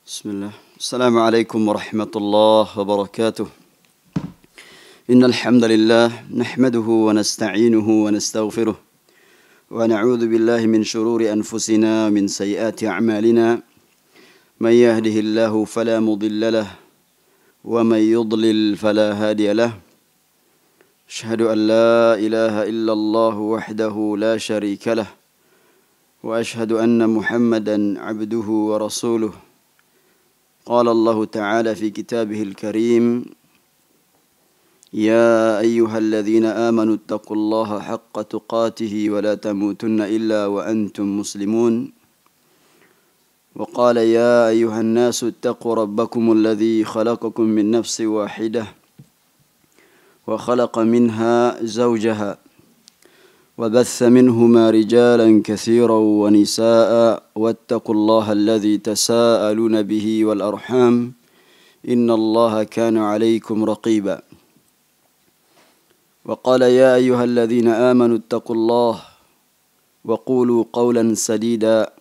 Bismillah. Assalamualaikum warahmatullahi wabarakatuh. Innal hamdalillah nahmaduhu wa nasta'inuhu wa nastaghfiruh wa na'udzu billahi min shururi anfusina min sayyiati a'malina. May yahdihillahu fala mudilla lahu wa may yudlil fala hadiya lahu. Asyhadu an la ilaha illallah wahdahu la syarika lahu wa asyhadu anna Muhammadan 'abduhu wa rasuluh. قال الله تعالى في كتابه الكريم يا أيها الذين آمنوا اتقوا الله حق تقاته ولا تموتن إلا وأنتم مسلمون وقال يا أيها الناس اتقوا ربكم الذي خلقكم من نفس واحدة وخلق منها زوجها وبث منهما رجالا كثيرا ونساء واتقوا الله الذي تساءلون به والأرحام إن الله كان عليكم رقيبا وقال يا أيها الذين آمنوا اتقوا الله وقولوا قولا سديدا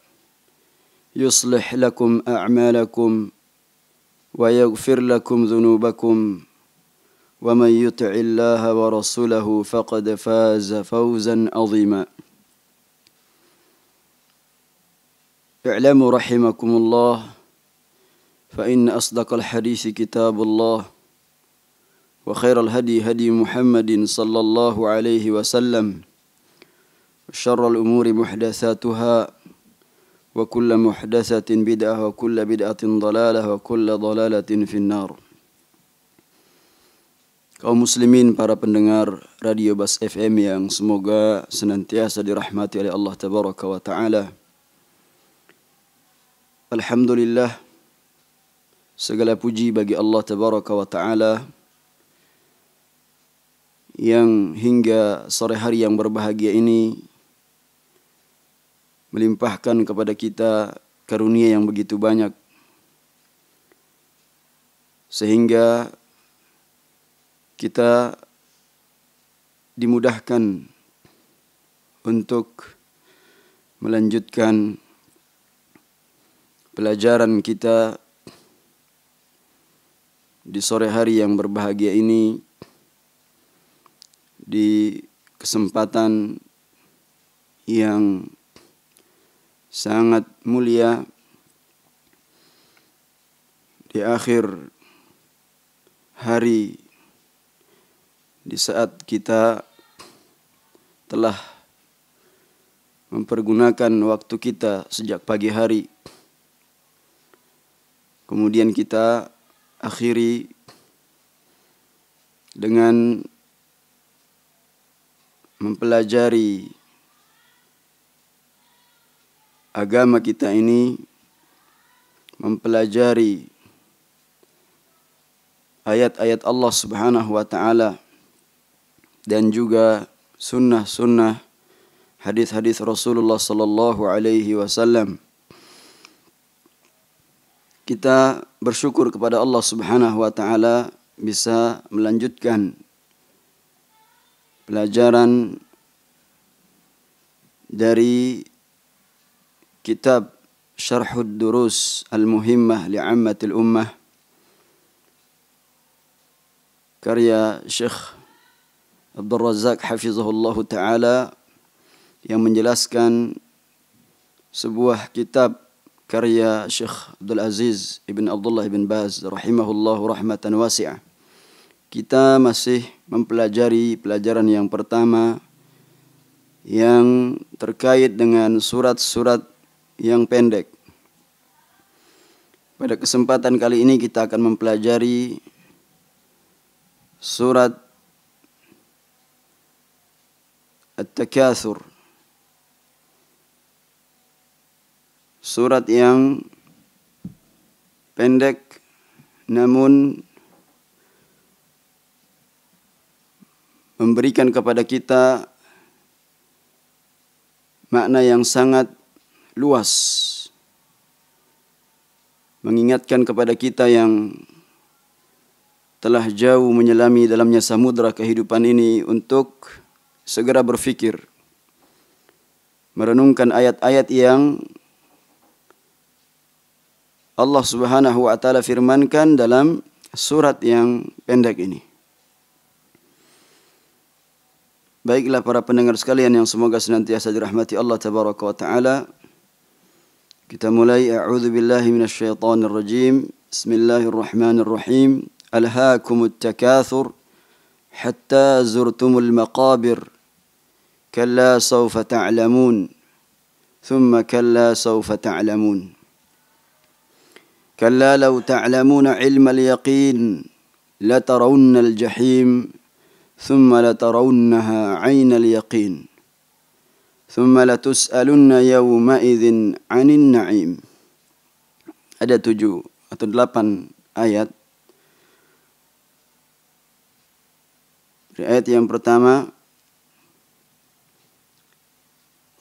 يصلح لكم أعمالكم ويغفر لكم ذنوبكم ومن يطع الله ورسوله فقد فاز فوزا عظيما اعلموا رحمكم الله فإن أصدق الحديث كتاب الله وخير الهدي هدي محمد صلى الله عليه وسلم وشر الأمور محدثاتها وكل محدثة بدعة وكل بدعة ضلالة وكل ضلالة في النار. Kaum muslimin, para pendengar Radio Bas FM yang semoga senantiasa dirahmati oleh Allah Tabaraka wa Ta'ala. Alhamdulillah, segala puji bagi Allah Tabaraka wa Ta'ala yang hingga sore hari yang berbahagia ini melimpahkan kepada kita karunia yang begitu banyak, sehingga kita dimudahkan untuk melanjutkan pelajaran kita di sore hari yang berbahagia ini di kesempatan yang sangat mulia di akhir hari, di saat kita telah mempergunakan waktu kita sejak pagi hari, kemudian kita akhiri dengan mempelajari agama kita ini, mempelajari ayat-ayat Allah Subhanahu wa Ta'ala dan juga sunnah-sunnah hadis-hadis Rasulullah sallallahu alaihi wasallam. Kita bersyukur kepada Allah Subhanahu wa Ta'ala bisa melanjutkan pelajaran dari kitab Syarhud Durus Al-Muhimmah li'ammatil ummah karya Syekh Abdul Razak hafizahullah ta'ala, yang menjelaskan sebuah kitab karya Syekh Abdul Aziz ibn Abdullah ibn Baz rahimahullahu rahmatan wasi'ah. Kita masih mempelajari pelajaran yang pertama yang terkait dengan surat-surat yang pendek. Pada kesempatan kali ini kita akan mempelajari surat At-Takatsur, surat yang pendek namun memberikan kepada kita makna yang sangat luas, mengingatkan kepada kita yang telah jauh menyelami dalamnya samudra kehidupan ini untuk segera berfikir, merenungkan ayat-ayat yang Allah Subhanahu wa taala firmankan dalam surat yang pendek ini. Baiklah para pendengar sekalian yang semoga senantiasa dirahmati Allah tabaraka wa taala. Kita mulai, a'udzu billahi minasyaitonir rajim. Bismillahirrahmanirrahim. Alhaakumut takatsur hatta zurtumul maqabir. Kalla sawfa ta'lamun. Thumma kalla sawfa ta'lamun. Kalla law ta'lamuna 'ilmal yaqin latarawunnal jahim. Thumma latarawunnaha 'ainal yaqin. Thumma latus'alunna yawma idzin 'anin na'im. Ada 7 atau 8 ayat. Ayat yang pertama,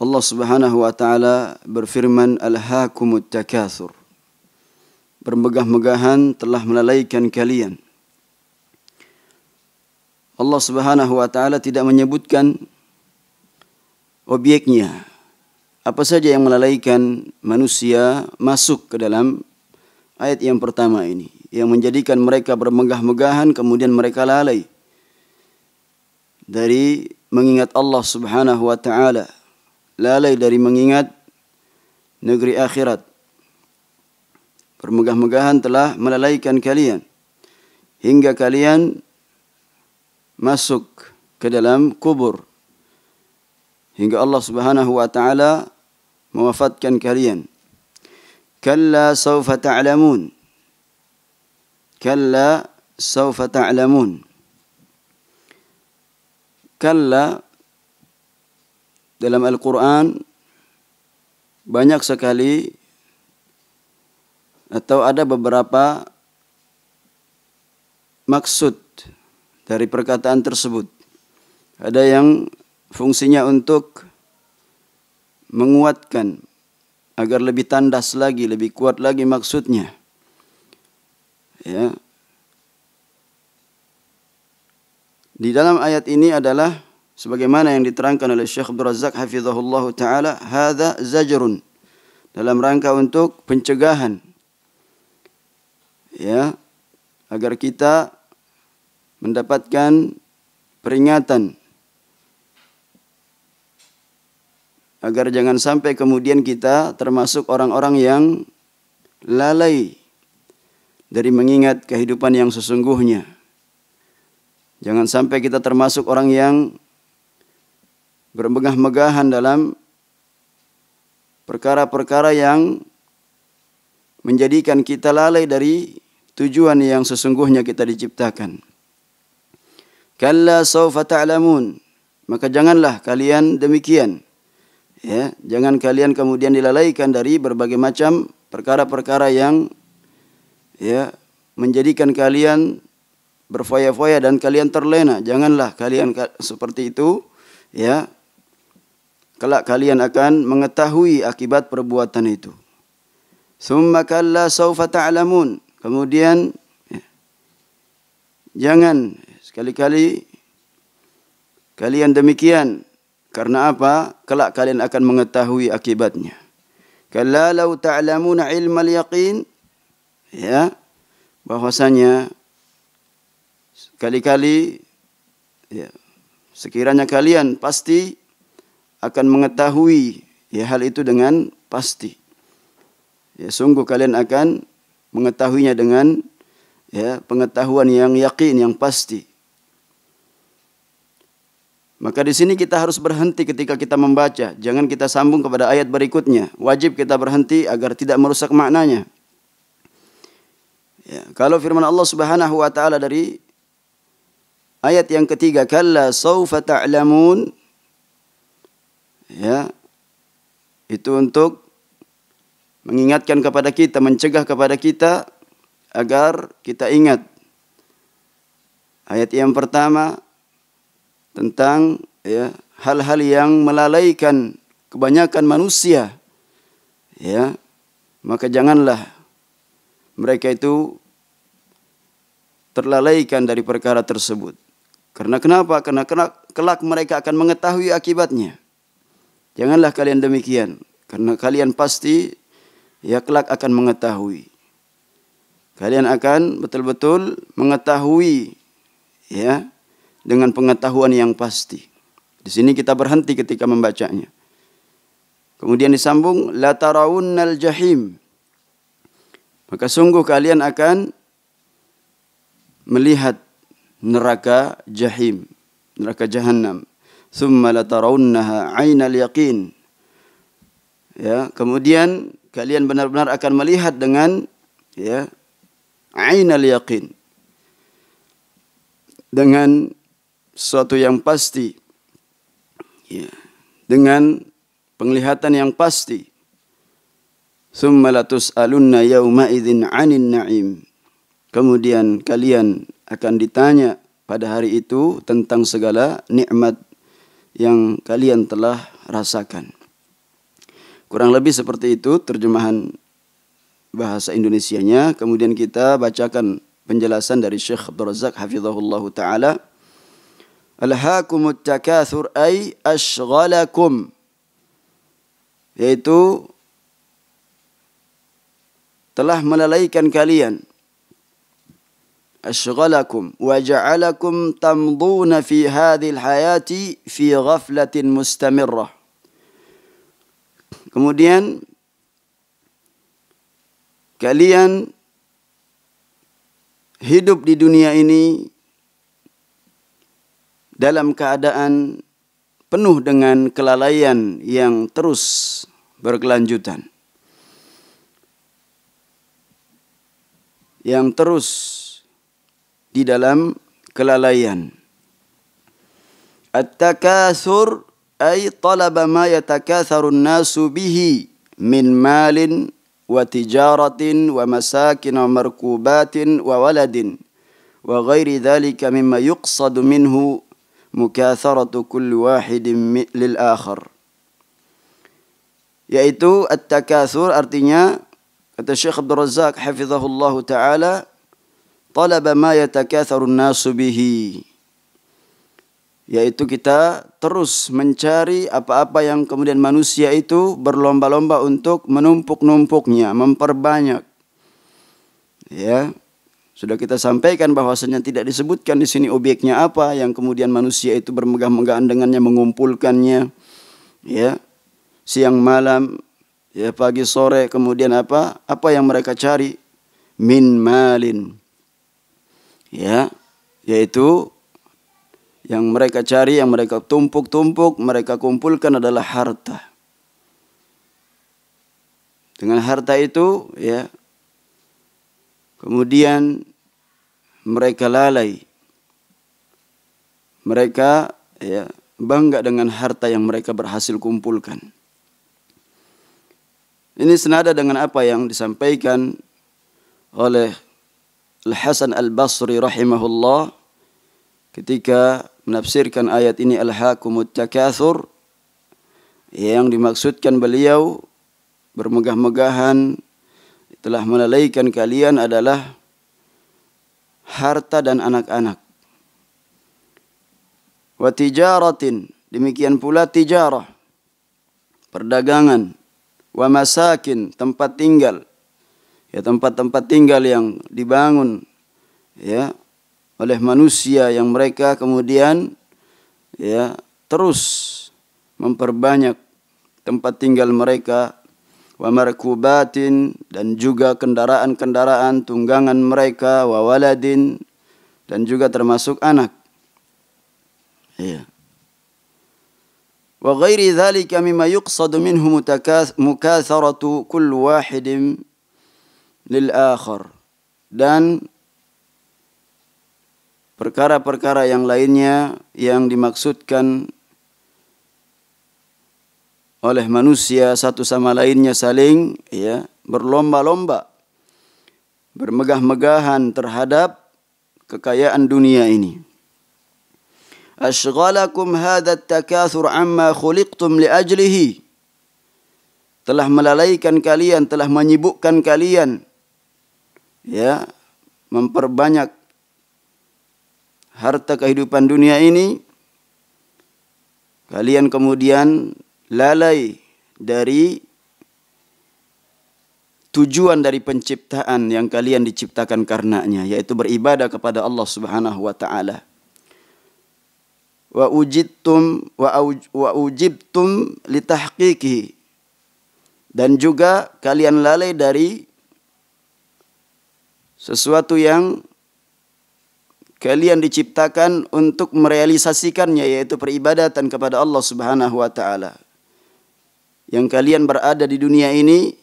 Allah Subhanahu wa taala berfirman, alhaakumut takatsur. Bermegah-megahan telah melalaikan kalian. Allah Subhanahu wa taala tidak menyebutkan objeknya. Apa saja yang melalaikan manusia masuk ke dalam ayat yang pertama ini, yang menjadikan mereka bermegah-megahan kemudian mereka lalai dari mengingat Allah Subhanahu wa taala, lalai dari mengingat negeri akhirat. Bermegah-megahan telah melalaikan kalian hingga kalian masuk ke dalam kubur, hingga Allah Subhanahu wa taala mewafatkan kalian. Kalla sawfa ta'lamun. Kalla sawfa ta'lamun. Kalla dalam Al-Quran banyak sekali atau ada beberapa maksud dari perkataan tersebut. Ada yang fungsinya untuk menguatkan agar lebih tandas lagi, lebih kuat lagi maksudnya. Ya. Di dalam ayat ini adalah sebagaimana yang diterangkan oleh Syekh Abdul Razak hafizahullahu taala, hadza zajrun, dalam rangka untuk pencegahan, ya, agar kita mendapatkan peringatan, agar jangan sampai kemudian kita termasuk orang-orang yang lalai dari mengingat kehidupan yang sesungguhnya. Jangan sampai kita termasuk orang yang bermegah-megahan dalam perkara-perkara yang menjadikan kita lalai dari tujuan yang sesungguhnya kita diciptakan. Kalla sawfa ta'lamun. Maka janganlah kalian demikian. Ya, jangan kalian kemudian dilalaikan dari berbagai macam perkara-perkara yang ya menjadikan kalian berfoya-foya dan kalian terlena. Janganlah kalian seperti itu, ya. Kelak kalian akan mengetahui akibat perbuatan itu. Tsumma kalla sawfa ta'lamun. Kemudian ya, jangan sekali-kali kalian demikian. Karena apa? Kelak kalian akan mengetahui akibatnya. Kalla law ta'lamuna ilmal yaqin. Ya, bahwasanya kali-kali ya, sekiranya kalian pasti akan mengetahui ya hal itu dengan pasti. Ya, sungguh kalian akan mengetahuinya dengan ya pengetahuan yang yakin, yang pasti. Maka di sini kita harus berhenti ketika kita membaca. Jangan kita sambung kepada ayat berikutnya. Wajib kita berhenti agar tidak merusak maknanya. Ya, kalau firman Allah Subhanahu wa taala dari ayat yang ketiga, kalla sawfa ta'lamun, ya, itu untuk mengingatkan kepada kita, mencegah kepada kita agar kita ingat ayat yang pertama tentang ya hal-hal yang melalaikan kebanyakan manusia, ya, maka janganlah mereka itu terlalaikan dari perkara tersebut. Karena kenapa? Karena kelak mereka akan mengetahui akibatnya. Janganlah kalian demikian, karena kalian pasti ya kelak akan mengetahui. Kalian akan betul-betul mengetahui, ya, dengan pengetahuan yang pasti. Di sini kita berhenti ketika membacanya. Kemudian disambung, la tarawunnal jahim. Maka sungguh kalian akan melihat neraka jahim, neraka jahanam. Tsumma la tarawunnaha 'ainal yaqin. Ya, kemudian kalian benar-benar akan melihat dengan, ya, 'ainal yaqin. Dengan sesuatu yang pasti. Ya, dengan penglihatan yang pasti. Tsumma latus'alunna yauma idzin 'anin na'im. Kemudian kalian akan ditanya pada hari itu tentang segala nikmat yang kalian telah rasakan. Kurang lebih seperti itu terjemahan bahasa Indonesianya. Kemudian kita bacakan penjelasan dari Syekh Abdul Razak hafizahullahu taala. Alhaakumut takatsur ay ashghalakum, yaitu telah melalaikan kalian. Ashghalakum wa ja'alakum tamduna fi hadhil hayati fi ghaflatin mustamirrah. Kemudian kalian hidup di dunia ini dalam keadaan penuh dengan kelalaian yang terus berkelanjutan. Yang terus di dalam kelalaian. At-takatsur ay talaba ma yatakatsaru an-nasu bihi min malin wa tijaratin wa masakin wa markubatin wa waladin wa ghairi dhalika mimma yuqsadu minhu mukatsaratu kulli wahidin lil akhar. Yaitu at-takatsur artinya, kata Syekh Abdul Razak hafizahullahu taala, talaba ma yatakatsaru an-nasu bihi, yaitu kita terus mencari apa-apa yang kemudian manusia itu berlomba-lomba untuk menumpuk-numpuknya, memperbanyak. Ya, sudah kita sampaikan bahwasanya tidak disebutkan di sini objeknya apa yang kemudian manusia itu bermegah-megahan dengannya, mengumpulkannya. Ya, siang malam, ya pagi sore, kemudian apa yang mereka cari? Min malin. Ya, yaitu yang mereka cari, yang mereka tumpuk-tumpuk, mereka kumpulkan adalah harta. Dengan harta itu, ya, kemudian mereka lalai. Mereka, ya, bangga dengan harta yang mereka berhasil kumpulkan. Ini senada dengan apa yang disampaikan oleh Al-Hasan Al-Basri rahimahullah ketika menafsirkan ayat ini, alhaakumut takatsur, yang dimaksudkan beliau bermegah-megahan telah melalaikan kalian adalah harta dan anak-anak. Wa tijaratin, demikian pula tijarah, perdagangan. Wa masakin, tempat tinggal, ya, tempat-tempat tinggal yang dibangun, ya, oleh manusia yang mereka kemudian, ya, terus memperbanyak tempat tinggal mereka. Wa markubatin, dan juga kendaraan-kendaraan tunggangan mereka. Wa waladin, dan juga termasuk anak. Ya. Wa ghairi dzalika mimma yuqsadu minhu mukatsaratu kulli wahidin lil akhar, dan perkara-perkara yang lainnya yang dimaksudkan oleh manusia satu sama lainnya saling, ya, berlomba-lomba, bermegah-megahan terhadap kekayaan dunia ini. Ashghalakum hadha at-takatsur amma khuliqtum li ajlihi, telah melalaikan kalian, telah menyibukkan kalian, ya, memperbanyak harta kehidupan dunia ini. Kalian kemudian lalai dari tujuan dari penciptaan yang kalian diciptakan karenanya, yaitu beribadah kepada Allah Subhanahu wa taala. Wa ujibtum litahqiqi, dan juga kalian lalai dari sesuatu yang kalian diciptakan untuk merealisasikannya, yaitu peribadatan kepada Allah Subhanahu wa taala. Yang kalian berada di dunia ini,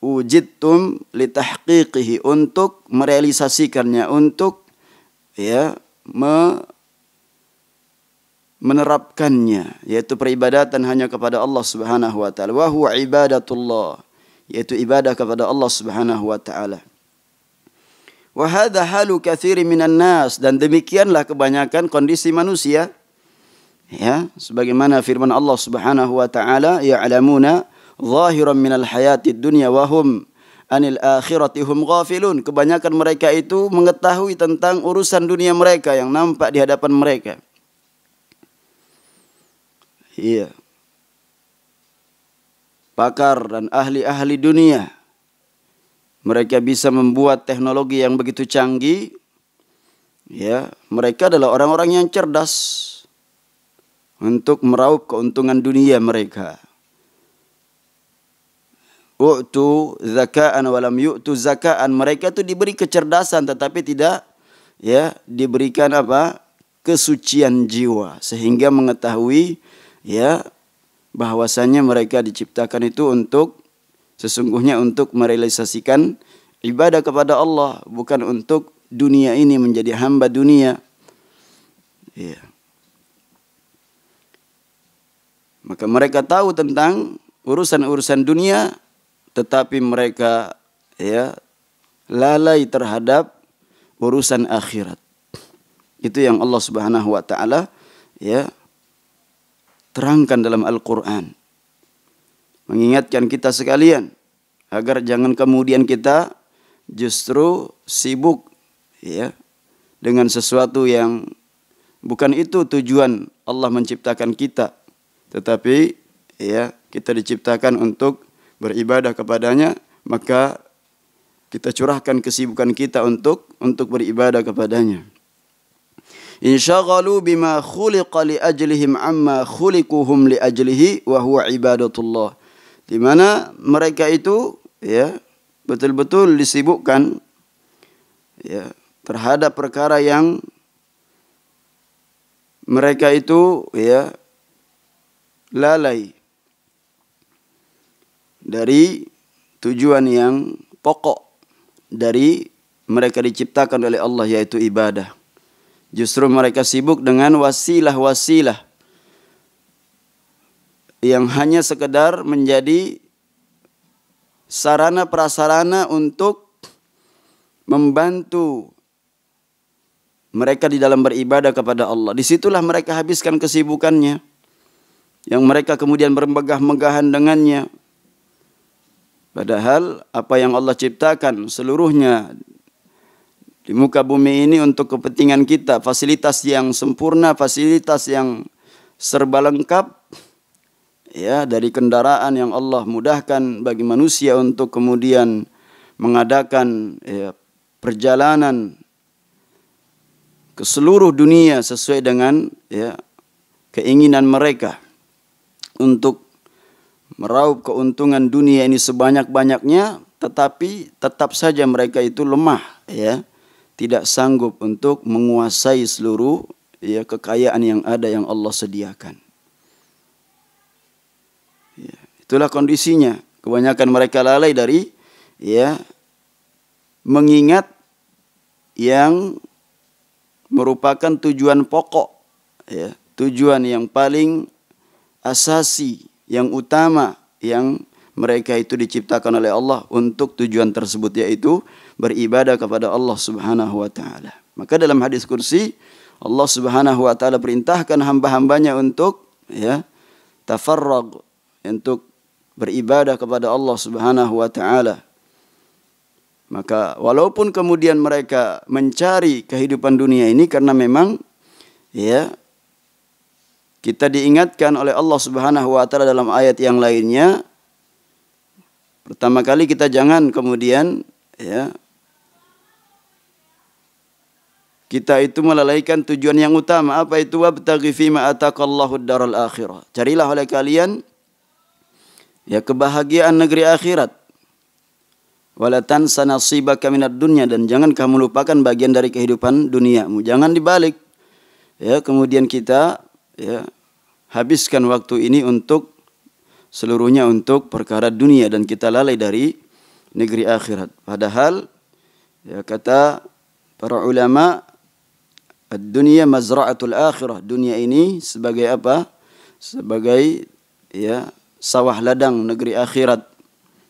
ujidtum litahqiqihi, untuk merealisasikannya, untuk menerapkannya, yaitu peribadatan hanya kepada Allah Subhanahu wa taala. Wa huwa ibadatullah, yaitu ibadah kepada Allah Subhanahu wa taala. Wa hadha halu katsiri minan nas, dan demikianlah kebanyakan kondisi manusia. Ya, sebagaimana firman Allah Subhanahu wa taala, ya'lamuna zahiran minal hayatid dunya wa hum anil akhirati hum ghafilun. Kebanyakan mereka itu mengetahui tentang urusan dunia mereka yang nampak di hadapan mereka. Iya. Pakar dan ahli-ahli dunia, mereka bisa membuat teknologi yang begitu canggih. Ya, mereka adalah orang-orang yang cerdas untuk meraup keuntungan dunia mereka. U'tu zaka'an walam yu'tu zaka'an, mereka itu diberi kecerdasan tetapi tidak diberikan kesucian jiwa, sehingga mengetahui bahwasanya mereka diciptakan itu sesungguhnya untuk merealisasikan ibadah kepada Allah, bukan untuk dunia ini, menjadi hamba dunia. Ya. Maka mereka tahu tentang urusan-urusan dunia, tetapi mereka lalai terhadap urusan akhirat. Itu yang Allah Subhanahu wa taala terangkan dalam Al-Quran, mengingatkan kita sekalian agar jangan kemudian kita justru sibuk dengan sesuatu yang bukan itu tujuan Allah menciptakan kita, tetapi kita diciptakan untuk beribadah kepadanya, maka kita curahkan kesibukan kita untuk beribadah kepadanya. Insyaghalu bima khuliqa li ajlihim amma khuliquhum li ajlihi wa huwa ibadatullah. Di mana mereka itu betul-betul disibukkan terhadap perkara yang mereka itu lalai dari tujuan yang pokok dari mereka diciptakan oleh Allah, yaitu ibadah. Justru mereka sibuk dengan wasilah-wasilah yang hanya sekedar menjadi sarana prasarana untuk membantu mereka di dalam beribadah kepada Allah. Disitulah mereka habiskan kesibukannya, yang mereka kemudian bermegah-megahan dengannya. Padahal apa yang Allah ciptakan seluruhnya di muka bumi ini untuk kepentingan kita, fasilitas yang sempurna, fasilitas yang serba lengkap, dari kendaraan yang Allah mudahkan bagi manusia untuk kemudian mengadakan perjalanan ke seluruh dunia sesuai dengan keinginan mereka untuk meraup keuntungan dunia ini sebanyak-banyaknya, tetapi tetap saja mereka itu lemah, tidak sanggup untuk menguasai seluruh kekayaan yang ada yang Allah sediakan. Itulah kondisinya. Kebanyakan mereka lalai dari mengingat yang merupakan tujuan pokok, tujuan yang paling asasi, yang utama, yang mereka itu diciptakan oleh Allah untuk tujuan tersebut, yaitu beribadah kepada Allah Subhanahu wa taala. Maka dalam hadis kursi, Allah Subhanahu wa taala perintahkan hamba-hambanya untuk tafarrag, untuk beribadah kepada Allah Subhanahu wa taala. Maka walaupun kemudian mereka mencari kehidupan dunia ini, karena memang kita diingatkan oleh Allah Subhanahu wa taala dalam ayat yang lainnya, Pertama kali kita jangan kemudian ya kita itu melalaikan tujuan yang utama. Apa itu? Wabtaghi fima ataqallahu ad-daral akhirah. Carilah oleh kalian ya kebahagiaan negeri akhirat. Wala tansa nasibaka minad dunya, dan jangan kamu lupakan bagian dari kehidupan duniamu. Jangan dibalik. Ya, kemudian kita ya habiskan waktu ini untuk seluruhnya untuk perkara dunia dan kita lalai dari negeri akhirat. Padahal ya kata para ulama, ad-dunya mazra'atul akhirah. Dunia ini sebagai apa? Sebagai ya sawah ladang negeri akhirat,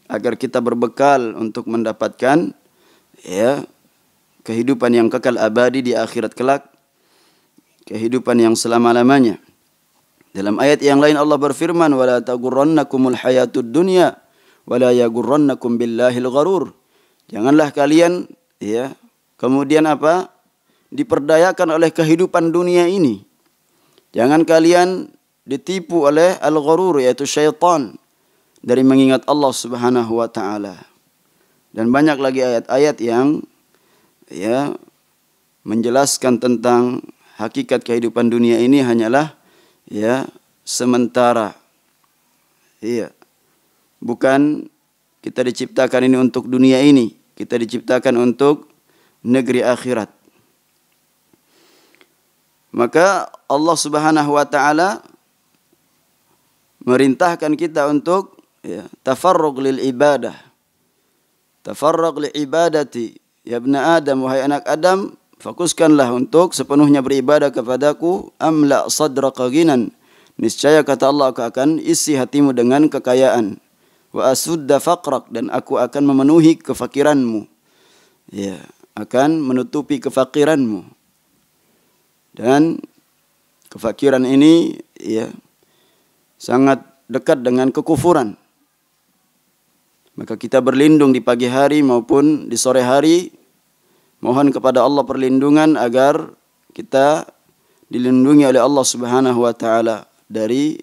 agar kita berbekal untuk mendapatkan ya kehidupan yang kekal abadi di akhirat kelak, kehidupan yang selama-lamanya. Dalam ayat yang lain Allah berfirman, wala taghurrannakumul hayatud dunya wala yaghurrannakum billahil gharur. Janganlah kalian ya kemudian apa? Diperdayakan oleh kehidupan dunia ini. Jangan kalian ditipu oleh al-gharur, yaitu syaitan, dari mengingat Allah Subhanahu wa taala. Dan banyak lagi ayat-ayat yang ya menjelaskan tentang hakikat kehidupan dunia ini hanyalah ya sementara. Iya. Bukan kita diciptakan ini untuk dunia ini, kita diciptakan untuk negeri akhirat. Maka Allah Subhanahu wa taala merintahkan kita untuk ya, tafarrug lil ibadah. Tafarrug li ibadati ya ibn Adam, wahai anak Adam, fokuskanlah untuk sepenuhnya beribadah kepadaku. Amla sadraka ghinan, niscaya kata Allah, aku akan isi hatimu dengan kekayaan. Wa asudda faqrak, dan aku akan memenuhi kefakiranmu. Ya, akan menutupi kefakiranmu. Dan kefakiran ini ya sangat dekat dengan kekufuran. Maka kita berlindung di pagi hari maupun di sore hari, mohon kepada Allah perlindungan agar kita dilindungi oleh Allah Subhanahu wa taala dari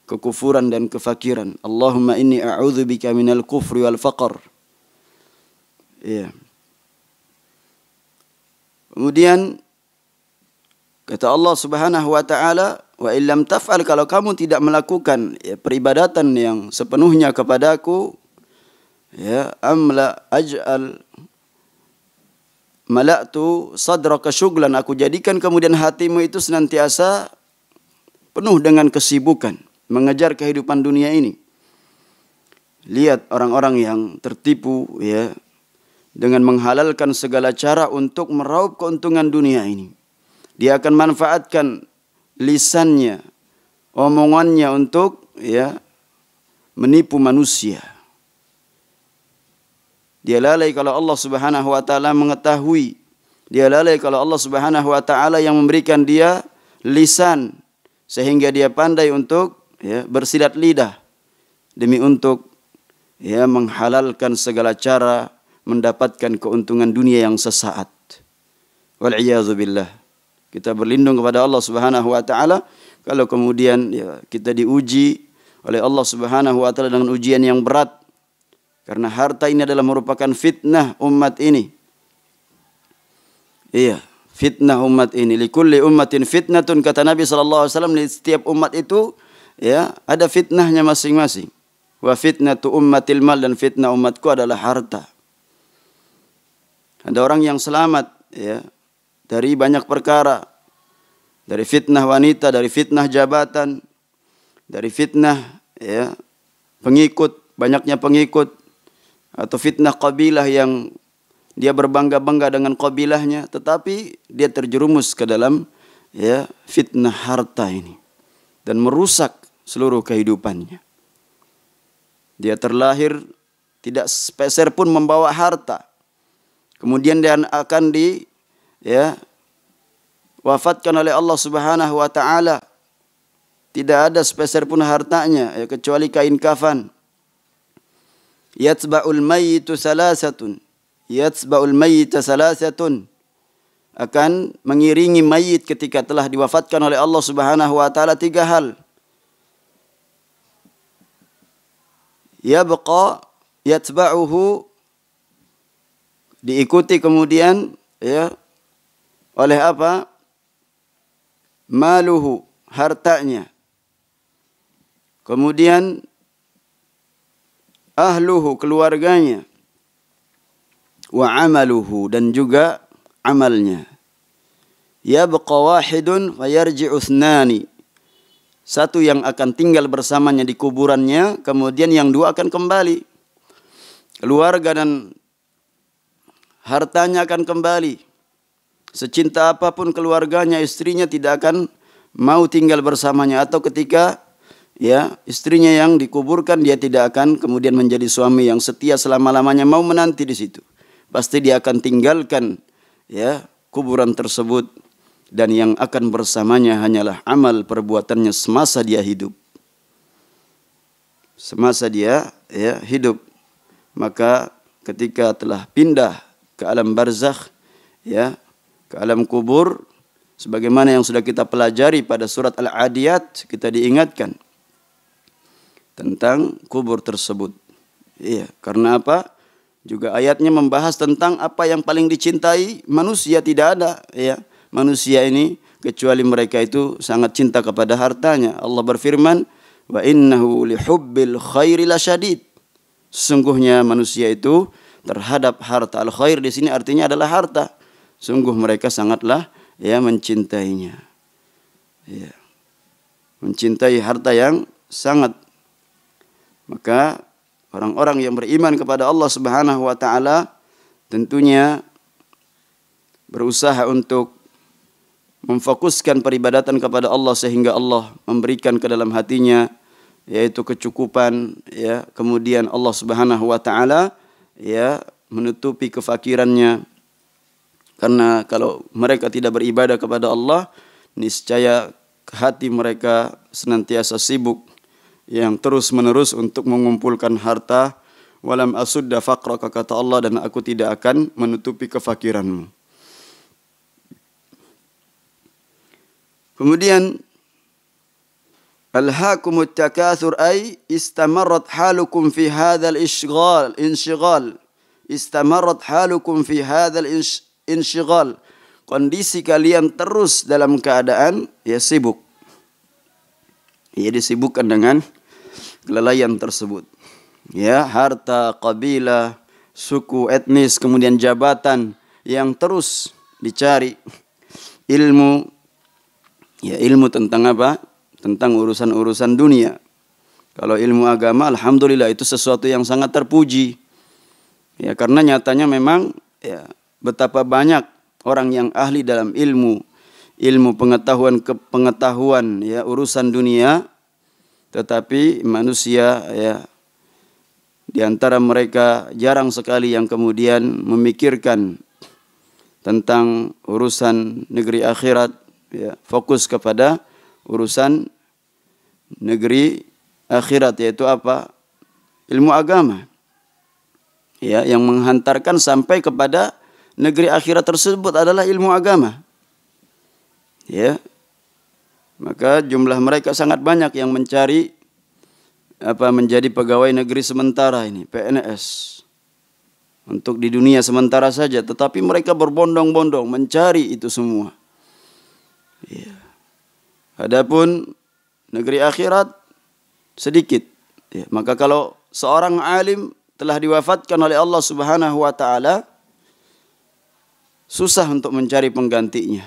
kekufuran dan kefakiran. Allahumma inni a'udzubika minal kufri wal faqr. Ya. Kemudian kata Allah Subhanahu wa taala, wa illam taf'al, kalau kamu tidak melakukan ya, peribadatan yang sepenuhnya kepadaku, ya amla aj'al mala'tu sadraka syughlan, aku jadikan kemudian hatimu itu senantiasa penuh dengan kesibukan mengejar kehidupan dunia ini. Lihat orang-orang yang tertipu ya dengan menghalalkan segala cara untuk meraup keuntungan dunia ini. Dia akan manfaatkan lisannya, omongannya untuk ya menipu manusia. Dia lalai kalau Allah Subhanahu wa taala mengetahui. Dia lalai kalau Allah Subhanahu wa taala yang memberikan dia lisan sehingga dia pandai untuk ya bersilat lidah demi untuk ya menghalalkan segala cara mendapatkan keuntungan dunia yang sesaat. Wal iyadzu billah. Kita berlindung kepada Allah Subhanahu wa taala kalau kemudian ya, kita diuji oleh Allah Subhanahu wa taala dengan ujian yang berat. Karena harta ini adalah merupakan fitnah umat ini. Iya, fitnah umat ini. Likulli ummatin fitnatun, kata Nabi sallallahu alaihi wasallam, di setiap umat itu ya ada fitnahnya masing-masing. Wa fitnatu ummatil mal, dan fitnah umatku adalah harta. Ada orang yang selamat ya dari banyak perkara, dari fitnah wanita, dari fitnah jabatan, dari fitnah ya pengikut, banyaknya pengikut, atau fitnah kabilah yang dia berbangga-bangga dengan kabilahnya, tetapi dia terjerumus ke dalam ya fitnah harta ini dan merusak seluruh kehidupannya. Dia terlahir tidak sepeser pun membawa harta. Kemudian dia akan wafatkan oleh Allah Subhanahu wa taala. Tidak ada sepeser pun hartanya ya, kecuali kain kafan. Yatsba'ul mayyitu salasatun. Yatsba'ul mayyita salasatun. Akan mengiringi mayit ketika telah diwafatkan oleh Allah Subhanahu wa taala 3 hal. Yabqa yatba'uhu, diikuti kemudian ya oleh apa? Maluhu, hartanya. Kemudian ahluhu, keluarganya. Wa amaluhu, dan juga amalnya. Yabqa wahidun fayarji'u thnani. Satu yang akan tinggal bersamanya di kuburannya, kemudian yang dua akan kembali. Keluarga dan hartanya akan kembali. Secinta apapun keluarganya, istrinya tidak akan mau tinggal bersamanya. Atau ketika ya istrinya yang dikuburkan, dia tidak akan kemudian menjadi suami yang setia selama-lamanya, mau menanti di situ. Pasti dia akan tinggalkan ya kuburan tersebut, dan yang akan bersamanya hanyalah amal perbuatannya semasa dia hidup. Semasa dia ya hidup. Maka ketika telah pindah ke alam barzakh, ya, ke alam kubur, sebagaimana yang sudah kita pelajari pada surat Al-Adiyat, kita diingatkan tentang kubur tersebut. Iya, karena apa? Juga ayatnya membahas tentang apa yang paling dicintai manusia. Tidak ada ya manusia ini kecuali mereka itu sangat cinta kepada hartanya. Allah berfirman, wa innahu lihubbil khairi lasyadid. Sesungguhnya manusia itu terhadap harta, al-khair di sini artinya adalah harta. Sungguh mereka sangatlah ya mencintainya. Ya. Mencintai harta yang sangat. Maka orang-orang yang beriman kepada Allah Subhanahu wa taala tentunya berusaha untuk memfokuskan peribadatan kepada Allah sehingga Allah memberikan ke dalam hatinya yaitu kecukupan, ya, kemudian Allah Subhanahu wa taala ya menutupi kefakirannya. Karena kalau mereka tidak beribadah kepada Allah, niscaya hati mereka senantiasa sibuk yang terus-menerus untuk mengumpulkan harta. Walam asudda faqraka, kata Allah, dan aku tidak akan menutupi kefakiranmu. Kemudian alhaakumut takatsur ay istamarrat halukum fi hadzal inshighal. Istamarrat halukum fi hadzal inshighal. Kondisi kalian terus dalam keadaan ya sibuk. Ya disibukkan dengan kelalaian tersebut. Ya, harta, kabilah, suku, etnis, kemudian jabatan yang terus dicari. Ilmu, ya ilmu tentang apa? Tentang urusan-urusan dunia. Kalau ilmu agama, alhamdulillah itu sesuatu yang sangat terpuji. Ya, karena nyatanya memang ya betapa banyak orang yang ahli dalam ilmu pengetahuan ya urusan dunia, tetapi manusia ya di antara mereka jarang sekali yang kemudian memikirkan tentang urusan negeri akhirat, ya, fokus kepada urusan negeri akhirat, yaitu apa? Ilmu agama. Ya, yang menghantarkan sampai kepada negeri akhirat tersebut adalah ilmu agama. Ya. Maka jumlah mereka sangat banyak yang mencari menjadi pegawai negeri sementara ini, PNS. Untuk di dunia sementara saja, tetapi mereka berbondong-bondong mencari itu semua. Ya. Adapun negeri akhirat sedikit. Ya, maka kalau seorang alim telah diwafatkan oleh Allah Subhanahu wa taala, susah untuk mencari penggantinya.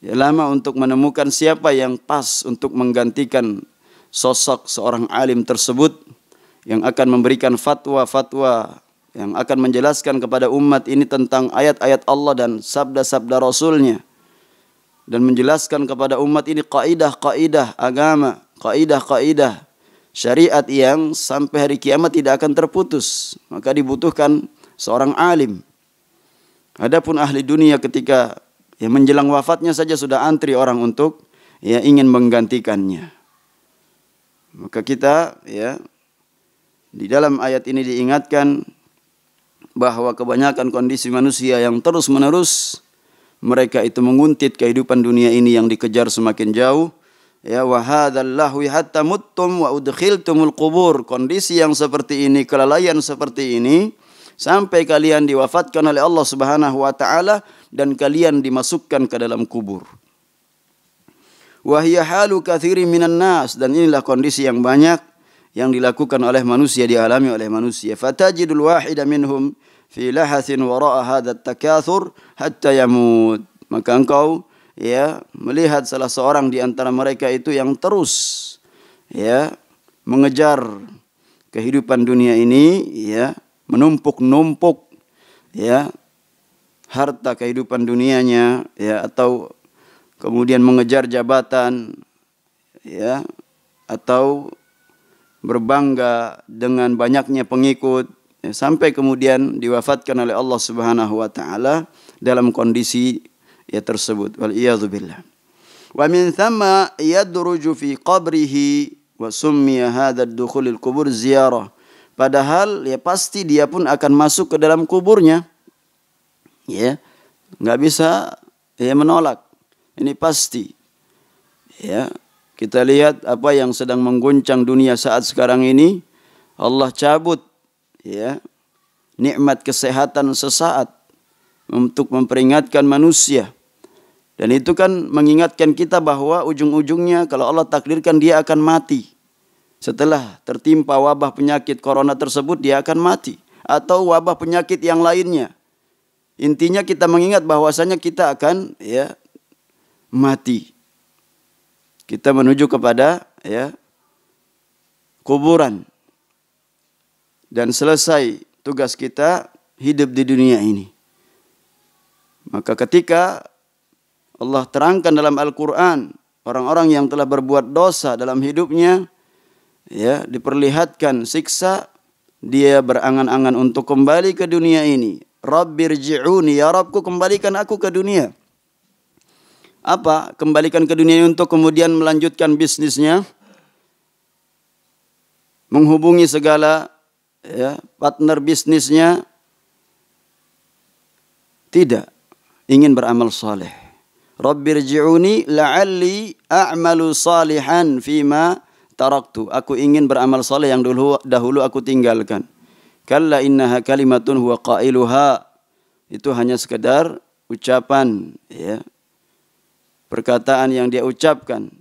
Ya, lama untuk menemukan siapa yang pas untuk menggantikan sosok seorang alim tersebut yang akan memberikan fatwa-fatwa, yang akan menjelaskan kepada umat ini tentang ayat-ayat Allah dan sabda-sabda Rasulnya, dan menjelaskan kepada umat ini kaidah-kaidah agama, kaidah-kaidah syariat yang sampai hari kiamat tidak akan terputus. Maka dibutuhkan seorang alim. Adapun ahli dunia ketika menjelang wafatnya saja sudah antri orang untuk ingin menggantikannya. Maka kita di dalam ayat ini diingatkan bahwa kebanyakan kondisi manusia yang terus-menerus mereka itu menguntit kehidupan dunia ini yang dikejar semakin jauh, Ya, wa hadzal lahwi hatta muttum wa udkhiltumul qubur. Kondisi yang seperti ini, kelalaian seperti ini, sampai kalian diwafatkan oleh Allah Subhanahu wa taala dan kalian dimasukkan ke dalam kubur. Wa hiya halu katsirin minan nas, dan inilah kondisi yang banyak yang dilakukan oleh manusia, dialami oleh manusia. Fatajidul wahida minhum fi lahathin wara'a hadha at-takatsur hatta yamut. Maka engkau ya melihat salah seorang di antara mereka itu yang terus ya mengejar kehidupan dunia ini, ya menumpuk-numpuk ya harta kehidupan dunianya, ya, atau kemudian mengejar jabatan, ya, atau berbangga dengan banyaknya pengikut, ya, sampai kemudian diwafatkan oleh Allah Subhanahu wa taala dalam kondisi ya tersebut. Wal iyadzu billah. Wa min thamma yadruju fi qabrihi wa summiya hadha ad-dukhul al-qubur ziyarah. Padahal ya pasti dia pun akan masuk ke dalam kuburnya. Ya. Enggak bisa ya menolak. Ini pasti. Ya. Kita lihat apa yang sedang mengguncang dunia saat sekarang ini. Allah cabut ya nikmat kesehatan sesaat untuk memperingatkan manusia. Dan itu kan mengingatkan kita bahwa ujung-ujungnya kalau Allah takdirkan dia akan mati. Setelah tertimpa wabah penyakit corona tersebut dia akan mati. Atau wabah penyakit yang lainnya. Intinya kita mengingat bahwasanya kita akan ya mati. Kita menuju kepada ya kuburan. Dan selesai tugas kita hidup di dunia ini. Maka ketika Allah terangkan dalam Al-Quran orang-orang yang telah berbuat dosa dalam hidupnya, ya, diperlihatkan siksa, dia berangan-angan untuk kembali ke dunia ini. Rabbirji'uni, ya Rabbku kembalikan aku ke dunia. Apa? Kembalikan ke dunia ini untuk kemudian melanjutkan bisnisnya, menghubungi segala ya, partner bisnisnya. Tidak, ingin beramal saleh. Rabbirji'uni la'alli a'malu salihan fima taraktu. Aku ingin beramal saleh yang dahulu aku tinggalkan. Kalla innaha kalimatun huwa qailuha. Itu hanya sekedar ucapan ya. Perkataan yang dia ucapkan.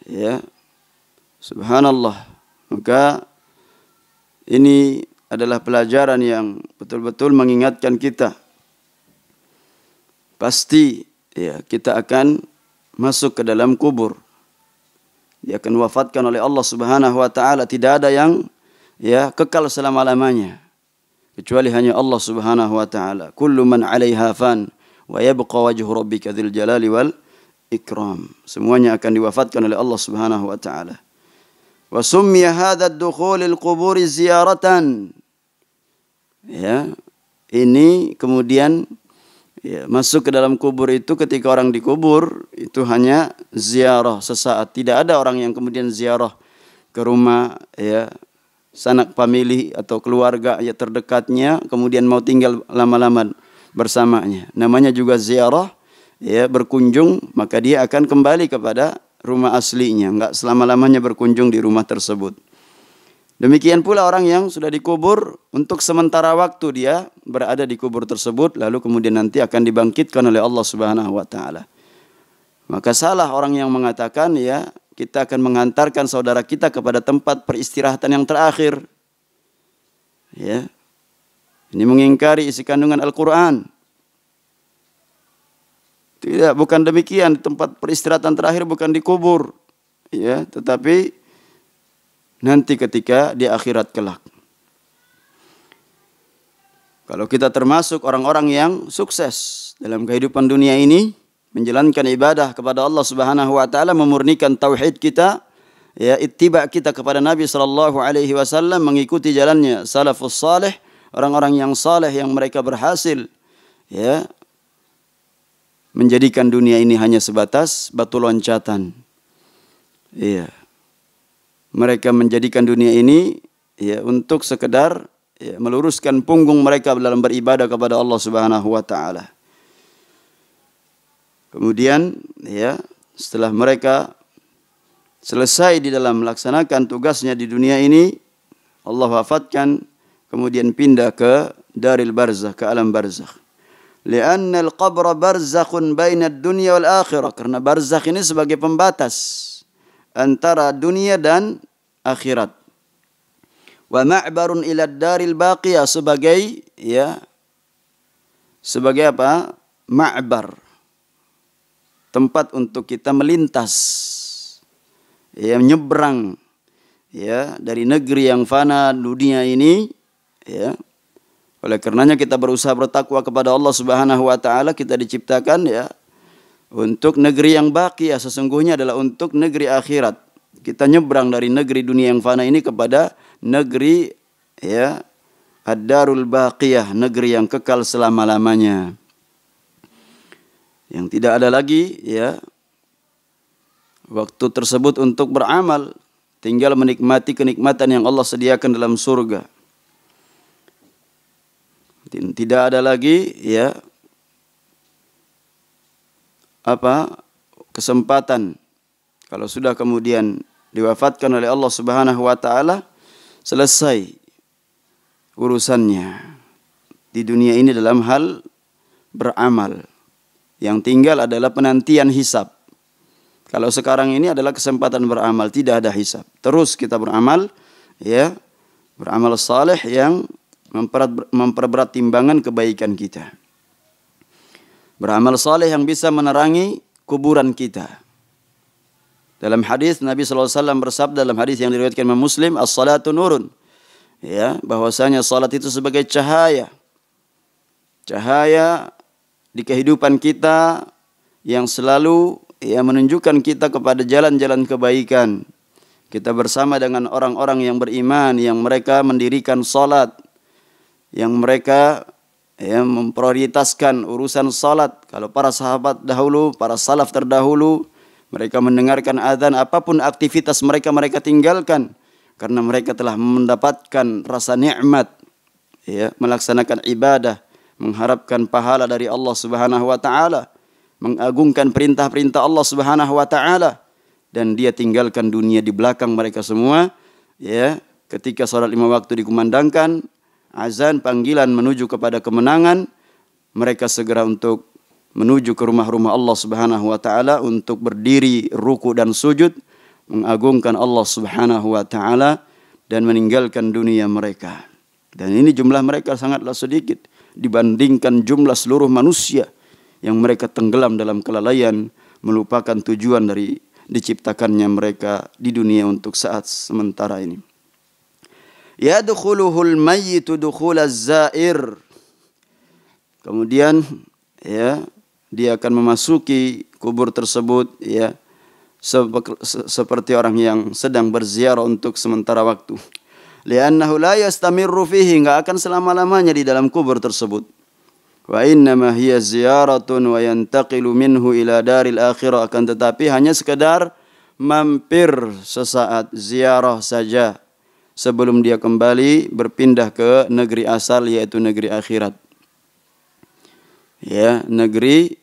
Ya. Subhanallah. Maka ini adalah pelajaran yang betul-betul mengingatkan kita. Pasti ya kita akan masuk ke dalam kubur. Dia akan wafatkan oleh Allah Subhanahu wa taala, tidak ada yang ya kekal selama-lamanya kecuali hanya Allah Subhanahu wa taala. Kullu man 'alaiha fan wa yabqa wajhu rabbika dzil jalali wal ikram. Semuanya akan diwafatkan oleh Allah Subhanahu wa taala. Wa summiya hadha ad-dukhul al-qubur ziyaratan. Ya, ini kemudian ya, masuk ke dalam kubur itu ketika orang dikubur itu hanya ziarah sesaat. Tidak ada orang yang kemudian ziarah ke rumah ya sanak famili atau keluarga ya terdekatnya kemudian mau tinggal lama-lama bersamanya. Namanya juga ziarah ya berkunjung, maka dia akan kembali kepada rumah aslinya, enggak selama-lamanya berkunjung di rumah tersebut. Demikian pula orang yang sudah dikubur, untuk sementara waktu dia berada di kubur tersebut, lalu kemudian nanti akan dibangkitkan oleh Allah Subhanahu wa taala. Maka salah orang yang mengatakan ya, kita akan mengantarkan saudara kita kepada tempat peristirahatan yang terakhir. Ya. Ini mengingkari isi kandungan Al-Qur'an. Tidak, bukan demikian. Tempat peristirahatan terakhir bukan di kubur. Ya, tetapi nanti ketika di akhirat kelak. Kalau kita termasuk orang-orang yang sukses dalam kehidupan dunia ini, menjalankan ibadah kepada Allah Subhanahu wa taala, memurnikan tauhid kita, ya, ittiba kita kepada Nabi sallallahu alaihi wasallam, mengikuti jalannya salafus salih, orang-orang yang saleh yang mereka berhasil ya menjadikan dunia ini hanya sebatas batu loncatan. Iya. Mereka menjadikan dunia ini ya untuk sekedar ya, meluruskan punggung mereka dalam beribadah kepada Allah Subhanahu wa taala. Kemudian ya setelah mereka selesai di dalam melaksanakan tugasnya di dunia ini, Allah wafatkan, kemudian pindah ke daril barzakh, ke alam barzakh. Lianna al-qabra barzakhun baina ad-dunya wal akhirah, karena barzakh ini sebagai pembatas antara dunia dan akhirat. Wa ma'barun ila ad-daril baqiyah, sebagai apa? Ma'bar, tempat untuk kita melintas, menyeberang dari negeri yang fana dunia ini. Oleh karenanya kita berusaha bertakwa kepada Allah Subhanahu wa taala. Kita diciptakan untuk negeri yang baqiyah, sesungguhnya adalah untuk negeri akhirat. Kita nyebrang dari negeri dunia yang fana ini kepada negeri ad-darul baqiyah, negeri yang kekal selama-lamanya, yang tidak ada lagi waktu tersebut untuk beramal, tinggal menikmati kenikmatan yang Allah sediakan dalam surga. Tidak ada lagi kesempatan kalau sudah kemudian diwafatkan oleh Allah Subhanahu wa taala, selesai urusannya di dunia ini dalam hal beramal. Yang tinggal adalah penantian hisab. Kalau sekarang ini adalah kesempatan beramal, tidak ada hisab. Terus kita beramal, beramal saleh yang memperberat timbangan kebaikan kita. Beramal saleh yang bisa menerangi kuburan kita. Dalam hadis Nabi SAW bersabda, dalam hadis yang diriwayatkan Imam Muslim, as-salatu nurun. Bahwasanya salat itu sebagai cahaya. Cahaya di kehidupan kita yang selalu menunjukkan kita kepada jalan-jalan kebaikan. Kita bersama dengan orang-orang yang beriman, yang mereka mendirikan salat, yang mereka memprioritaskan urusan salat. Kalau para sahabat dahulu, para salaf terdahulu, mereka mendengarkan azan, apapun aktivitas mereka tinggalkan, karena mereka telah mendapatkan rasa nikmat melaksanakan ibadah, mengharapkan pahala dari Allah Subhanahu wa taala, mengagungkan perintah-perintah Allah Subhanahu wa taala, dan dia tinggalkan dunia di belakang mereka semua. Ketika salat 5 waktu dikumandangkan, azan panggilan menuju kepada kemenangan, mereka segera untuk menuju ke rumah-rumah Allah Subhanahu wa taala untuk berdiri ruku dan sujud, mengagungkan Allah Subhanahu wa taala dan meninggalkan dunia mereka. Dan ini jumlah mereka sangatlah sedikit dibandingkan jumlah seluruh manusia yang mereka tenggelam dalam kelalaian, melupakan tujuan dari diciptakannya mereka di dunia untuk saat sementara ini. Yadkhuluhul mayyitu dukhulaz zair. Kemudian dia akan memasuki kubur tersebut seperti orang yang sedang berziarah untuk sementara waktu. Li'annahu la yastamirru fihi, enggak akan selama-lamanya di dalam kubur tersebut. Wa innama hiya ziyaratun wa yantaqilu minhu ila daril akhirah, akan tetapi hanya sekedar mampir sesaat, ziarah saja, sebelum dia kembali berpindah ke negeri asal, yaitu negeri akhirat. Negeri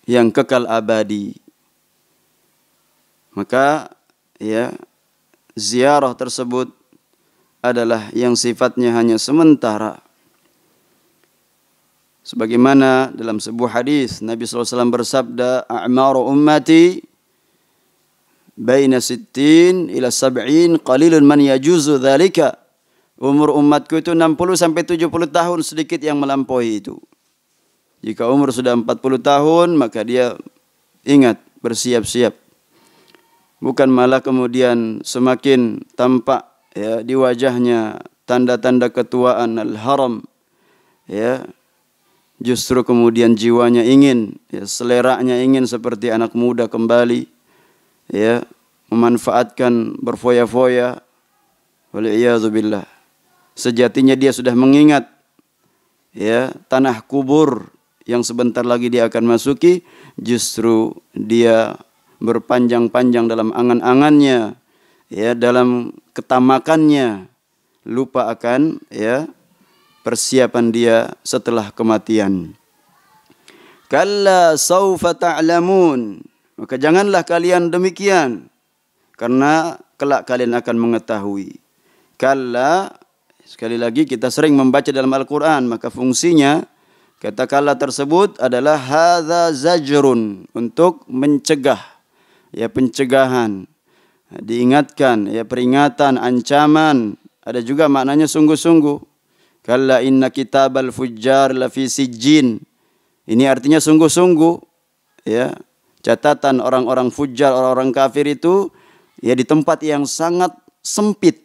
yang kekal abadi. Maka ziarah tersebut adalah yang sifatnya hanya sementara. Sebagaimana dalam sebuah hadis Nabi SAW bersabda, a'maru ummati baina 60 ila 70 qalilun man yajuzu dzalika. Umur umatku itu 60 sampai 70 tahun, sedikit yang melampaui itu. Jika umur sudah 40 tahun, maka dia ingat bersiap-siap. Bukan malah kemudian semakin tampak di wajahnya tanda-tanda ketuaan al-haram. Justru kemudian jiwanya ingin, seleranya ingin seperti anak muda kembali, memanfaatkan berfoya-foya. Wal'iyadzubillah. Sejatinya dia sudah mengingat tanah kubur yang sebentar lagi dia akan masuki. Justru dia berpanjang-panjang dalam angan-angannya, dalam ketamakannya, lupa akan persiapan dia setelah kematian. Kalla sawfa ta'lamun Maka janganlah kalian demikian, karena kelak kalian akan mengetahui. Kalla, sekali lagi kita sering membaca dalam Al-Quran, maka fungsinya kata kalla tersebut adalah hadza zajrun, untuk mencegah, ya pencegahan, diingatkan, ya peringatan, ancaman. Ada juga maknanya sungguh-sungguh. Kalla inna kitabal fujjar lafi sijjin. Ini artinya sungguh-sungguh, ya. Catatan orang-orang fujjar, orang-orang kafir itu ya di tempat yang sangat sempit.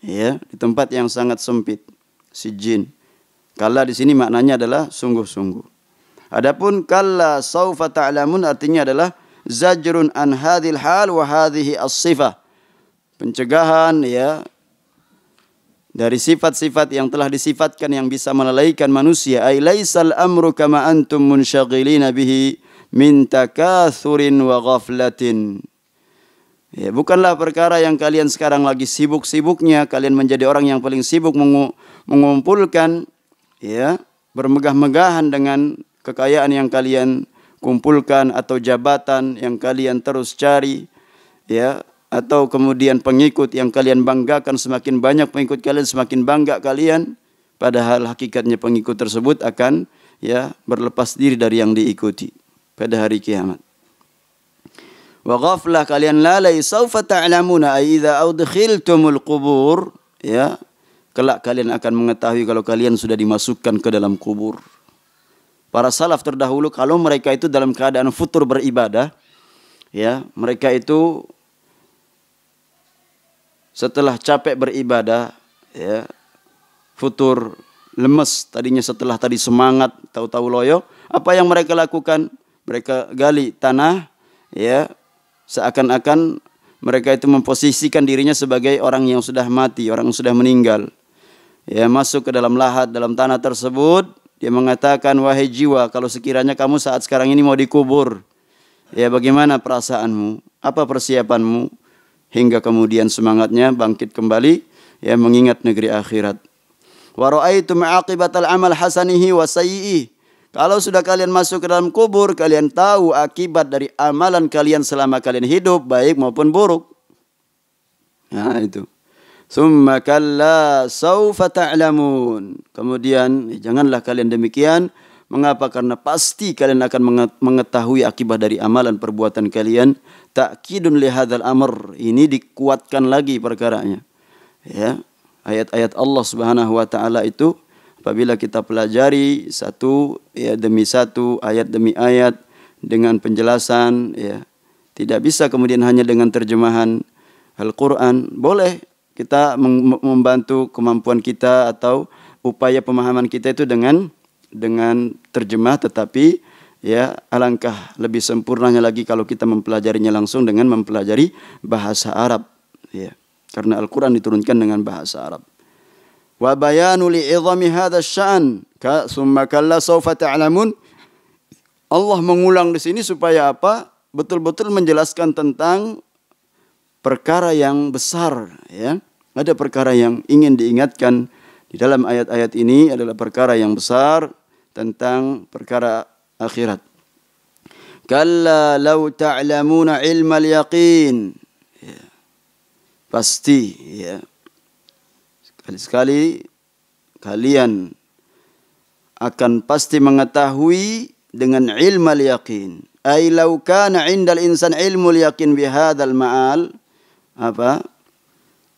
Ya, di tempat yang sangat sempit. Sijjin. Kalla di sini maknanya adalah sungguh-sungguh. Adapun kalla saufa ta'lamun artinya adalah zajrun an hadhil hal wa hadhihi as-sifah. Pencegahan, ya, dari sifat-sifat yang telah disifatkan yang bisa melalaikan manusia. Ay laisal amru kama antum munsyaghilina bihi min takathurin wa ghaflatin. Ya, bukanlah perkara yang kalian sekarang lagi sibuk-sibuknya, kalian menjadi orang yang paling sibuk mengumpulkan, ya, bermegah-megahan dengan kekayaan yang kalian kumpulkan atau jabatan yang kalian terus cari, ya, atau kemudian pengikut yang kalian banggakan, semakin banyak pengikut kalian semakin bangga kalian, padahal hakikatnya pengikut tersebut akan, ya, berlepas diri dari yang diikuti pada hari kiamat. Wa ghaflah, kalian lalai, saufa ta'lamuna ay idza udkhiltumul qubur, ya, kelak kalian akan mengetahui kalau kalian sudah dimasukkan ke dalam kubur. Para salaf terdahulu kalau mereka itu dalam keadaan futur beribadah, ya, mereka itu setelah capek beribadah, ya, futur, lemes, tadinya setelah tadi semangat, tahu-tahu loyo, apa yang mereka lakukan? Mereka gali tanah, ya, seakan-akan mereka itu memposisikan dirinya sebagai orang yang sudah mati, orang yang sudah meninggal. Ya, masuk ke dalam lahat, dalam tanah tersebut, dia mengatakan, wahai jiwa, kalau sekiranya kamu saat sekarang ini mau dikubur, ya, bagaimana perasaanmu? Apa persiapanmu? Hingga kemudian semangatnya bangkit kembali, ya, mengingat negeri akhirat. Wa ra'aitum 'aqibatal amal hasanihi wa sayyi'i. Kalau sudah kalian masuk ke dalam kubur, kalian tahu akibat dari amalan kalian selama kalian hidup, baik maupun buruk. Nah, itu. Summa kalla saufa ta'lamun. Kemudian, janganlah kalian demikian. Mengapa? Karena pasti kalian akan mengetahui akibat dari amalan perbuatan kalian. Ta'kidun li hadzal amr. Ini dikuatkan lagi perkaranya. Ya, ayat-ayat Allah Subhanahu wa taala itu apabila kita pelajari satu, ya, demi satu, ayat demi ayat dengan penjelasan, ya, tidak bisa kemudian hanya dengan terjemahan Al-Quran. Boleh kita membantu kemampuan kita atau upaya pemahaman kita itu dengan terjemah, tetapi, ya, alangkah lebih sempurnanya lagi kalau kita mempelajarinya langsung dengan mempelajari bahasa Arab, ya, karena Al-Quran diturunkan dengan bahasa Arab. Wa bayanu li'idhami hadha sya'an summa kalla sawfa ta'lamun. Allah mengulang di sini supaya apa? Betul-betul menjelaskan tentang perkara yang besar, ya. Ada perkara yang ingin diingatkan di dalam ayat-ayat ini adalah perkara yang besar tentang perkara akhirat. Kalla law ta'lamuna ilmal yaqin. Ya. Pasti, ya, sekali-sekali kalian akan pasti mengetahui dengan ilmal yaqin. Ay law kana 'indal insan ilmul yaqin bihadzal ma'al. Apa?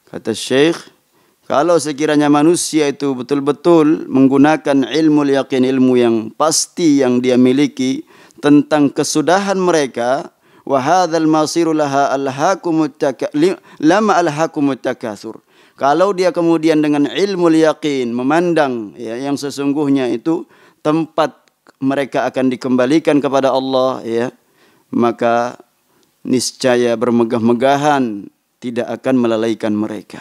Kata Syekh, kalau sekiranya manusia itu betul-betul menggunakan ilmul yaqin, ilmu yang pasti yang dia miliki tentang kesudahan mereka, wa hadzal masiru laha lama alhaqumut takatsur. Kalau dia kemudian dengan ilmu yakin memandang, ya, yang sesungguhnya itu tempat mereka akan dikembalikan kepada Allah, ya, maka niscaya bermegah-megahan tidak akan melalaikan mereka.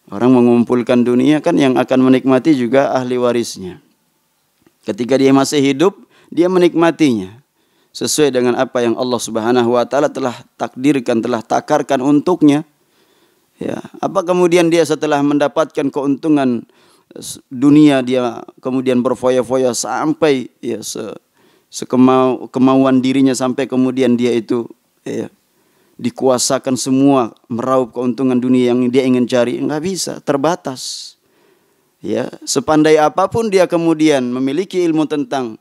Orang mengumpulkan dunia kan yang akan menikmati juga ahli warisnya. Ketika dia masih hidup, dia menikmatinya sesuai dengan apa yang Allah Subhanahu wa taala telah takdirkan, telah takarkan untuknya. Ya, apa kemudian dia setelah mendapatkan keuntungan dunia dia kemudian berfoya-foya sampai, ya, kemauan dirinya sampai kemudian dia itu dikuasakan semua, meraup keuntungan dunia yang dia ingin cari. Enggak bisa, terbatas. Ya, sepandai apapun dia kemudian memiliki ilmu tentang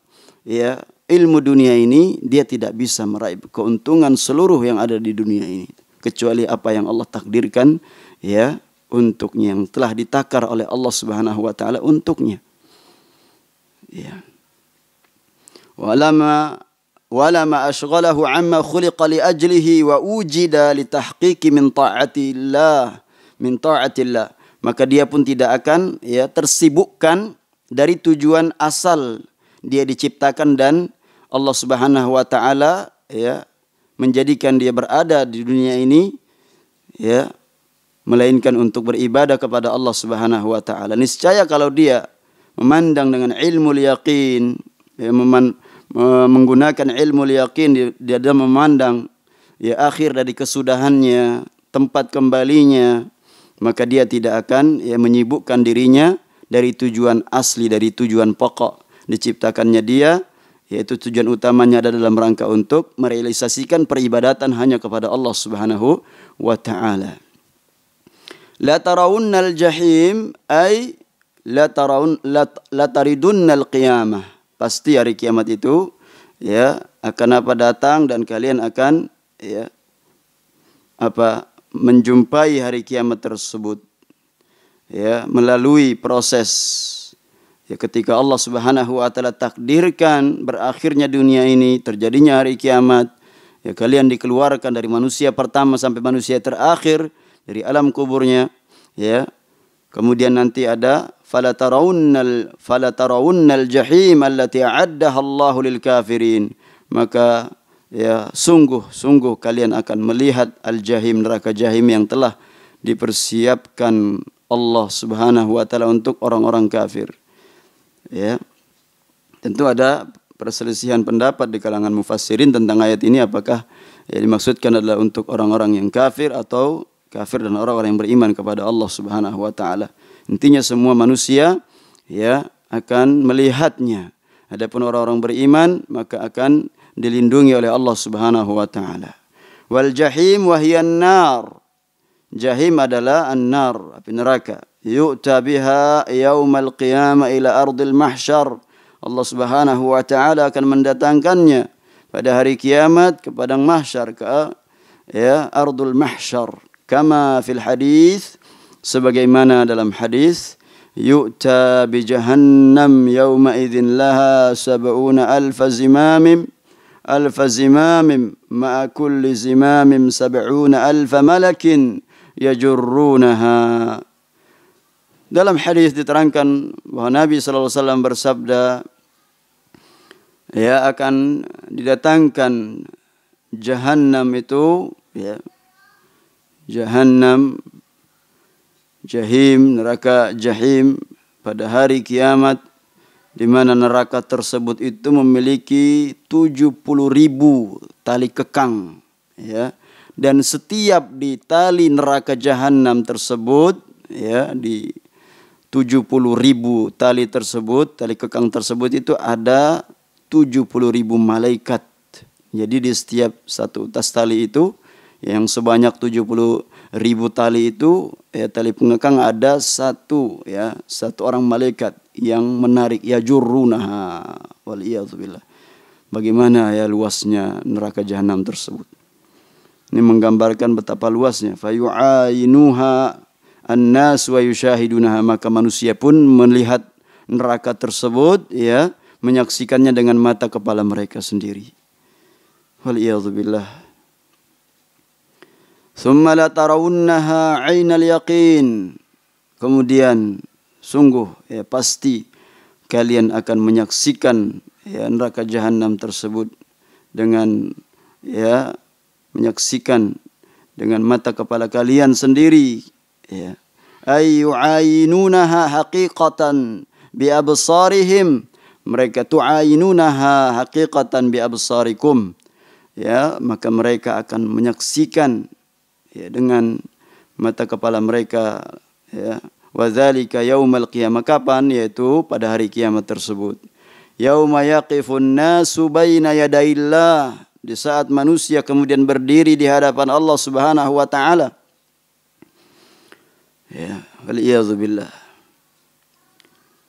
ilmu dunia ini, dia tidak bisa meraih keuntungan seluruh yang ada di dunia ini, kecuali apa yang Allah takdirkan untuknya, yang telah ditakar oleh Allah Subhanahu wa taala untuknya. Ya. Walama ashghalahu amma khuliqa li ajlihi wa ujida li tahqiqi min ta'atillah. Maka dia pun tidak akan tersibukkan dari tujuan asal dia diciptakan, dan Allah Subhanahu wa taala menjadikan dia berada di dunia ini melainkan untuk beribadah kepada Allah Subhanahu wa taala. Niscaya kalau dia memandang dengan ilmu yaqin, menggunakan ilmu yaqin, dia memandang akhir dari kesudahannya, tempat kembalinya, maka dia tidak akan menyibukkan dirinya dari tujuan asli, dari tujuan pokok diciptakannya dia, yaitu tujuan utamanya ada dalam rangka untuk merealisasikan peribadatan hanya kepada Allah Subhanahu wa taala. La tarawunnal jahim ay la taridunnal qiyamah. Pasti hari kiamat itu akan datang, dan kalian akan menjumpai hari kiamat tersebut melalui proses ketika Allah Subhanahu wa taala takdirkan berakhirnya dunia ini, terjadinya hari kiamat, kalian dikeluarkan dari manusia pertama sampai manusia terakhir dari alam kuburnya, kemudian nanti ada fala tarawunnal jahim allati a'addaha Allahu lil kafirin. Maka sungguh kalian akan melihat al-jahim, neraka jahim yang telah dipersiapkan Allah Subhanahu wa taala untuk orang-orang kafir. Tentu ada perselisihan pendapat di kalangan mufassirin tentang ayat ini, apakah dimaksudkan adalah untuk orang-orang yang kafir atau kafir dan orang-orang yang beriman kepada Allah Subhanahu wa taala. Intinya semua manusia akan melihatnya. Adapun orang-orang beriman maka akan dilindungi oleh Allah Subhanahu wa taala. Wal jahim wa hiya an-nar. Jahim adalah an-nar, api neraka. Yu'ta biha yaumal qiyamah ila ardil mahsyar. Allah Subhanahu wa taala akan mendatangkannya pada hari kiamat ke padang mahsyar, ke ardul mahsyar. Kama fil hadis, sebagaimana dalam hadis, yu'ta bi jahannam yawma idzin laha 70,000 zimamim ma'a kulli zimamim 70,000 malakin yajurrunaha. Dalam hadis diterangkan bahwa Nabi sallallahu alaihi wasallam bersabda, akan didatangkan jahannam itu, jahannam, jahim, neraka jahim pada hari kiamat, di mana neraka tersebut itu memiliki 70.000 tali kekang, dan setiap di tali neraka jahannam tersebut, di 70.000 tali tersebut, tali kekang tersebut itu ada 70.000 malaikat. Jadi di setiap satu tas tali itu, yang sebanyak 70.000 tali itu, tali pengekang, ada satu orang malaikat yang menarik, yajurrunaha, waliyadzubillah. Bagaimana luasnya neraka jahanam tersebut. Ini menggambarkan betapa luasnya. Fayu'ainuha an-nas wa yushahidunaha, maka manusia pun melihat neraka tersebut, menyaksikannya dengan mata kepala mereka sendiri. Waliyadzubillah. Thumma la tarawunnaha 'ainal yaqin. Kemudian sungguh pasti kalian akan menyaksikan neraka jahanam tersebut dengan menyaksikan dengan mata kepala kalian sendiri. Ayyu'ainunaha haqiqatan bi absarihim. Mereka tu'ainunaha haqiqatan bi absarikum. Maka mereka akan menyaksikan dengan mata kepala mereka. Wa dzalika yaumal qiyamah. Kapan? Yaitu pada hari kiamat tersebut. Yauma yaqifun nasu baina yadaillah, di saat manusia kemudian berdiri di hadapan Allah Subhanahu wa taala. Ya, waliyadzubillah.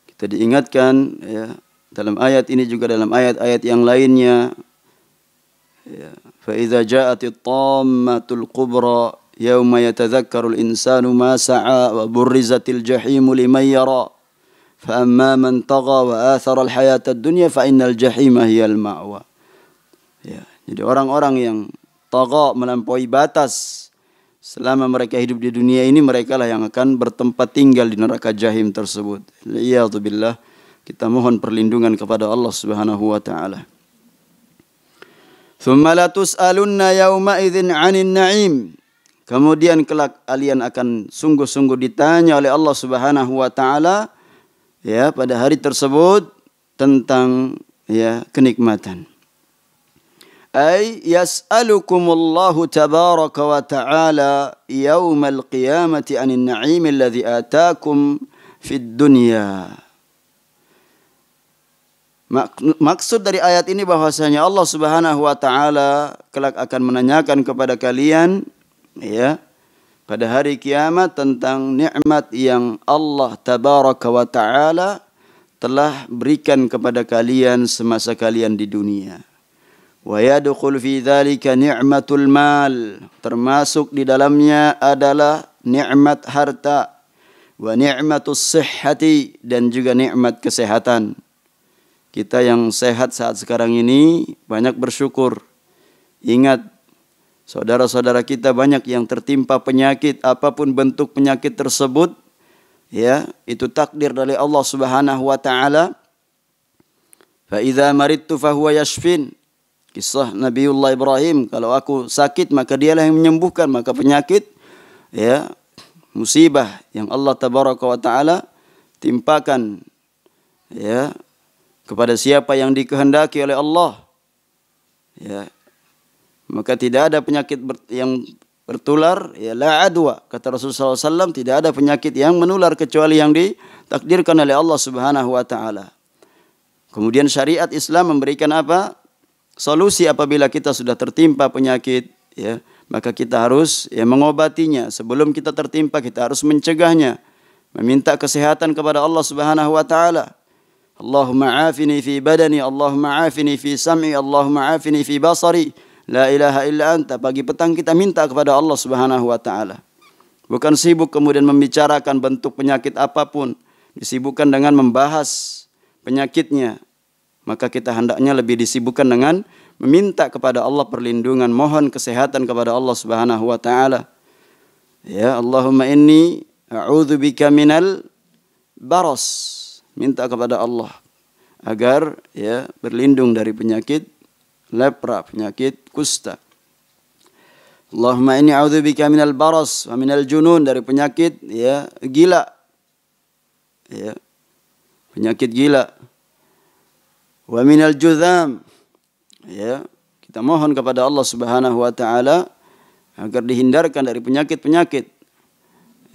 Kita diingatkan ya dalam ayat ini juga dalam ayat-ayat yang lainnya. Ya, fa idza ja'atit tammatul kubra yauma yatadzakkarul insanu ma sa'a wa burrizatil jahimu liman yara. Fa amma man tagha wa athara al hayatad dunya fa innal jahima hiyal ma'wa. Ya, jadi orang-orang yang tagha, melampaui batas, selama mereka hidup di dunia ini, mereka lah yang akan bertempat tinggal di neraka jahim tersebut. Iyadzubillah, kita mohon perlindungan kepada Allah Subhanahu wa taala. Tsumma la tus'alunna yauma idzin 'anil na'im. Kemudian kelak kalian akan sungguh-sungguh ditanya oleh Allah Subhanahu wa taala ya pada hari tersebut tentang ya kenikmatan. Ay yas'alukumullahu tabaraka wa ta'ala yaumal qiyamati 'anil na'im alladhi ataakum fid dunya. Maksud dari ayat ini bahwasanya Allah Subhanahu wa taala kelak akan menanyakan kepada kalian ya pada hari kiamat tentang nikmat yang Allah tabaraka wa ta'ala telah berikan kepada kalian semasa kalian di dunia. Wa yadkhul fi dzalika ni'matul mal, termasuk di dalamnya adalah nikmat harta, wa ni'matus sihhati, dan juga nikmat kesehatan. Kita yang sehat saat sekarang ini banyak bersyukur. Ingat, saudara-saudara kita banyak yang tertimpa penyakit, apapun bentuk penyakit tersebut, ya, itu takdir dari Allah Subhanahu wa taala. Fa idza maridtu fa huwa yashfin. Kisah Nabiullah Ibrahim, kalau aku sakit maka dialah yang menyembuhkan. Maka penyakit ya musibah yang Allah tabaraka wa taala timpakan ya kepada siapa yang dikehendaki oleh Allah. Ya. Maka tidak ada penyakit yang bertular, ya la adwa, kata Rasulullah SAW, tidak ada penyakit yang menular kecuali yang ditakdirkan oleh Allah Subhanahu wa taala. Kemudian syariat Islam memberikan apa? Solusi apabila kita sudah tertimpa penyakit, ya, maka kita harus ya mengobatinya. Sebelum kita tertimpa, kita harus mencegahnya, meminta kesehatan kepada Allah Subhanahu wa taala. Allahumma afini fi badani, Allahumma afini fi sam'i, Allahumma afini fi basari. La ilaha illa anta. Pagi petang kita minta kepada Allah Subhanahu wa taala. Bukan sibuk kemudian membicarakan bentuk penyakit apapun, disibukkan dengan membahas penyakitnya. Maka kita hendaknya lebih disibukkan dengan meminta kepada Allah perlindungan, mohon kesehatan kepada Allah Subhanahu wa taala. Ya, Allahumma inni a'udzubika minal baras. Minta kepada Allah agar ya berlindung dari penyakit lepra, penyakit kusta. Allahumma inni a'udzubika minal baras wa minal junun, dari penyakit ya gila. Ya. Penyakit gila. Wa minal juzam. Ya, kita mohon kepada Allah Subhanahu wa taala agar dihindarkan dari penyakit-penyakit.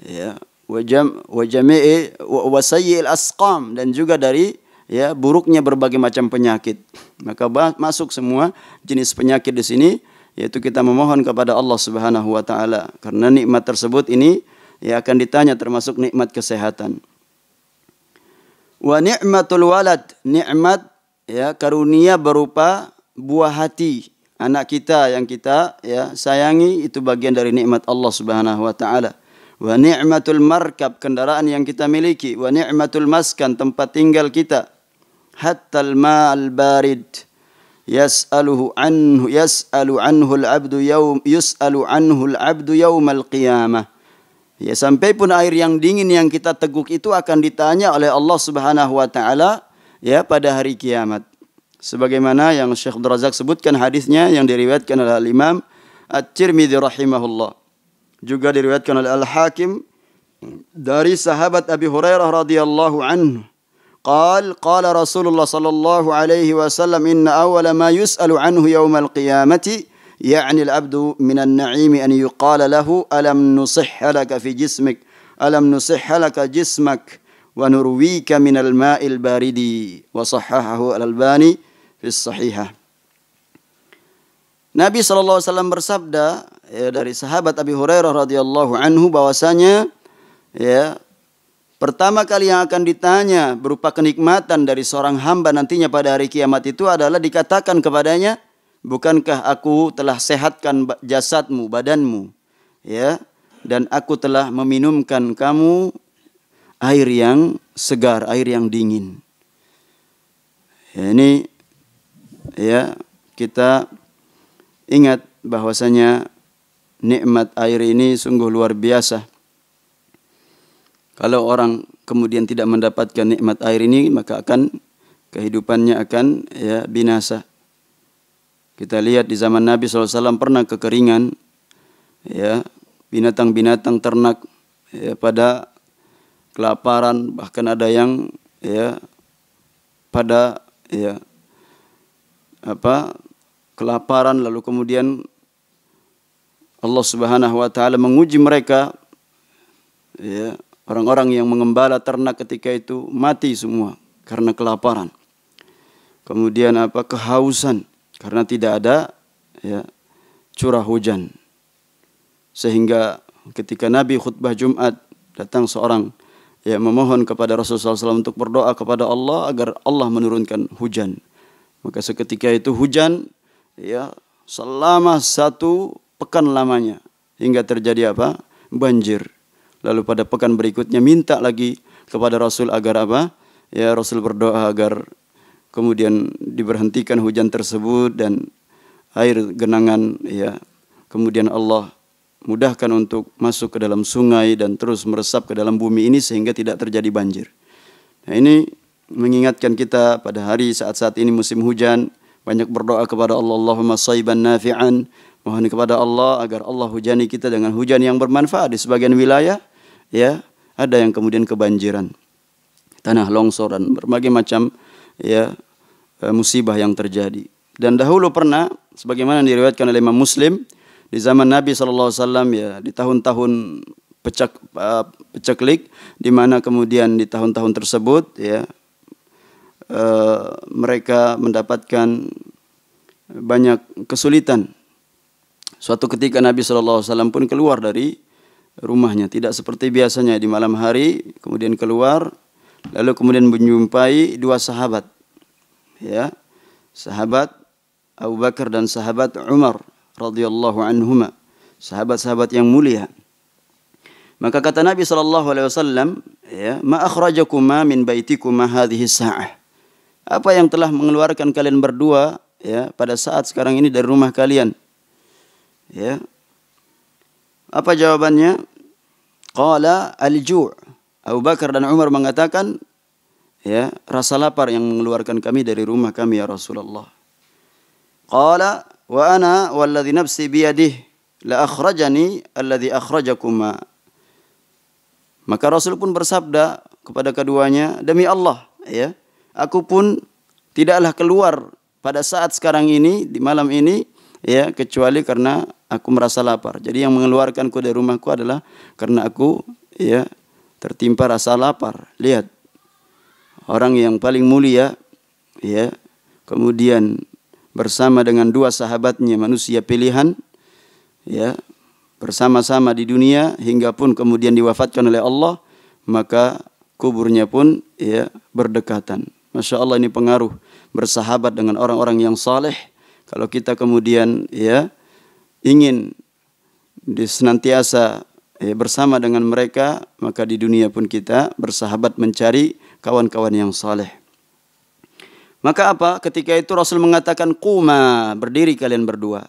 Ya, wa jami'i wa sayyi'il asqam, dan juga dari ya buruknya berbagai macam penyakit. Maka masuk semua jenis penyakit di sini, yaitu kita memohon kepada Allah Subhanahu wa taala, karena nikmat tersebut ini ya akan ditanya, termasuk nikmat kesehatan. Wa ni'matul walad, nikmat ya karunia berupa buah hati, anak kita yang kita ya sayangi, itu bagian dari nikmat Allah Subhanahu wa taala. Wa ni'matul markab, kendaraan yang kita miliki. Wa ni'matul maskan, tempat tinggal kita. Hatta al-ma'al barid yas'alu anhu al-'abdu yaumal qiyamah. Ya, sampai pun air yang dingin yang kita teguk itu akan ditanya oleh Allah Subhanahu wa taala ya pada hari kiamat. Sebagaimana yang Syekh Abdul Razak sebutkan hadisnya yang diriwayatkan oleh Imam At-Tirmidzi rahimahullah. Juga diriwayatkan oleh Al-Hakim dari sahabat Abi Hurairah radhiyallahu anhu. Qala Rasulullah sallallahu alaihi wasallam, inna awwala ma yus'alu anhu yaumal qiyamati ya'ni al-'abdu minan na'imi an yuqala lahu alam nusihha laka fi jismik, alam nusihha laka jismak, wa nurwika minal ma'il baridi wa sahhahahu al-Albani fi sahihah. Nabi SAW bersabda ya, dari sahabat Abi Hurairah radhiyallahu anhu bahwasanya ya, pertama kali yang akan ditanya berupa kenikmatan dari seorang hamba nantinya pada hari kiamat itu adalah dikatakan kepadanya, bukankah aku telah sehatkan jasadmu, badanmu, ya, dan aku telah meminumkan kamu air yang segar, air yang dingin. Ya, ini ya kita ingat bahwasanya nikmat air ini sungguh luar biasa. Kalau orang kemudian tidak mendapatkan nikmat air ini, maka kehidupannya akan ya binasa. Kita lihat di zaman Nabi SAW pernah kekeringan, ya, binatang-binatang ternak ya, pada kelaparan, bahkan ada yang ya pada ya kelaparan, lalu kemudian Allah Subhanahu wa taala menguji mereka. Ya, orang-orang yang mengembala ternak ketika itu mati semua karena kelaparan. Kemudian kehausan karena tidak ada ya curah hujan. Sehingga ketika Nabi khutbah Jumat, datang seorang ya memohon kepada Rasulullah SAW untuk berdoa kepada Allah agar Allah menurunkan hujan. Maka seketika itu hujan ya selama 1 pekan lamanya hingga terjadi banjir. Lalu pada pekan berikutnya minta lagi kepada Rasul agar ya Rasul berdoa agar kemudian diberhentikan hujan tersebut dan air genangan ya kemudian Allah mudahkan untuk masuk ke dalam sungai dan terus meresap ke dalam bumi ini sehingga tidak terjadi banjir. Nah, ini mengingatkan kita pada hari saat-saat ini musim hujan, banyak berdoa kepada Allah, Allahumma shayban nafi'an, mohon kepada Allah agar Allah hujani kita dengan hujan yang bermanfaat. Di sebagian wilayah ya ada yang kemudian kebanjiran, tanah longsor dan berbagai macam ya musibah yang terjadi. Dan dahulu pernah sebagaimana diriwayatkan oleh Imam Muslim di zaman Nabi SAW ya di tahun-tahun peceklik, di mana kemudian di tahun-tahun tersebut ya mereka mendapatkan banyak kesulitan. Suatu ketika Nabi SAW pun keluar dari rumahnya, tidak seperti biasanya di malam hari, kemudian keluar, lalu kemudian menjumpai 2 sahabat, ya, sahabat Abu Bakar dan sahabat Umar radhiyallahu anhuma, sahabat-sahabat yang mulia. Maka kata Nabi SAW, ya, ma akhrajakuma min baitikuma hadhihi sa'ah. Apa yang telah mengeluarkan kalian berdua ya pada saat sekarang ini dari rumah kalian? Ya. Apa jawabannya? Qala al-ju'. Abu Bakar dan Umar mengatakan, ya, rasa lapar yang mengeluarkan kami dari rumah kami ya Rasulullah. Qala wa ana walladhi nafsi biyadihi la akhrajani alladhi akhrajakuma. Maka Rasul pun bersabda kepada keduanya, demi Allah, ya, aku pun tidaklah keluar pada saat sekarang ini, di malam ini, ya, kecuali karena aku merasa lapar. Jadi yang mengeluarkanku dari rumahku adalah karena aku, ya, tertimpa rasa lapar. Lihat, orang yang paling mulia, ya, kemudian bersama dengan 2 sahabatnya, manusia pilihan, ya, bersama-sama di dunia hingga pun kemudian diwafatkan oleh Allah, maka kuburnya pun ya berdekatan. Masya Allah, ini pengaruh bersahabat dengan orang-orang yang saleh. Kalau kita kemudian ya ingin senantiasa ya, bersama dengan mereka, maka di dunia pun kita bersahabat mencari kawan-kawan yang saleh. Maka apa? Ketika itu Rasul mengatakan, quma, berdiri kalian berdua.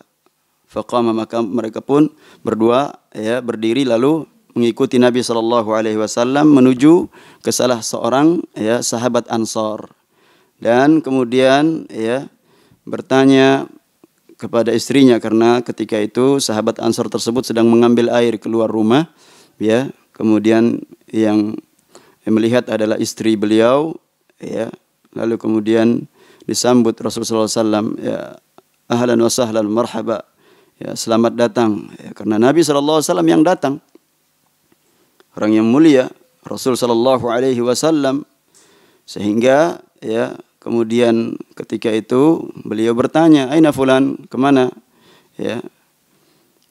Faqama, maka mereka pun berdua ya berdiri lalu mengikuti Nabi SAW menuju ke salah seorang ya sahabat Ansar, dan kemudian ya bertanya kepada istrinya karena ketika itu sahabat Ansar tersebut sedang mengambil air keluar rumah, ya, kemudian yang melihat adalah istri beliau, ya, lalu kemudian disambut Rasulullah SAW, ya, ahlan wa sahlan marhaba, ya, selamat datang, ya, karena Nabi SAW yang datang. Orang yang mulia, Rasul sallallahu alaihi wasallam, sehingga ya kemudian ketika itu beliau bertanya, "Aina fulan?" Kemana? Ya.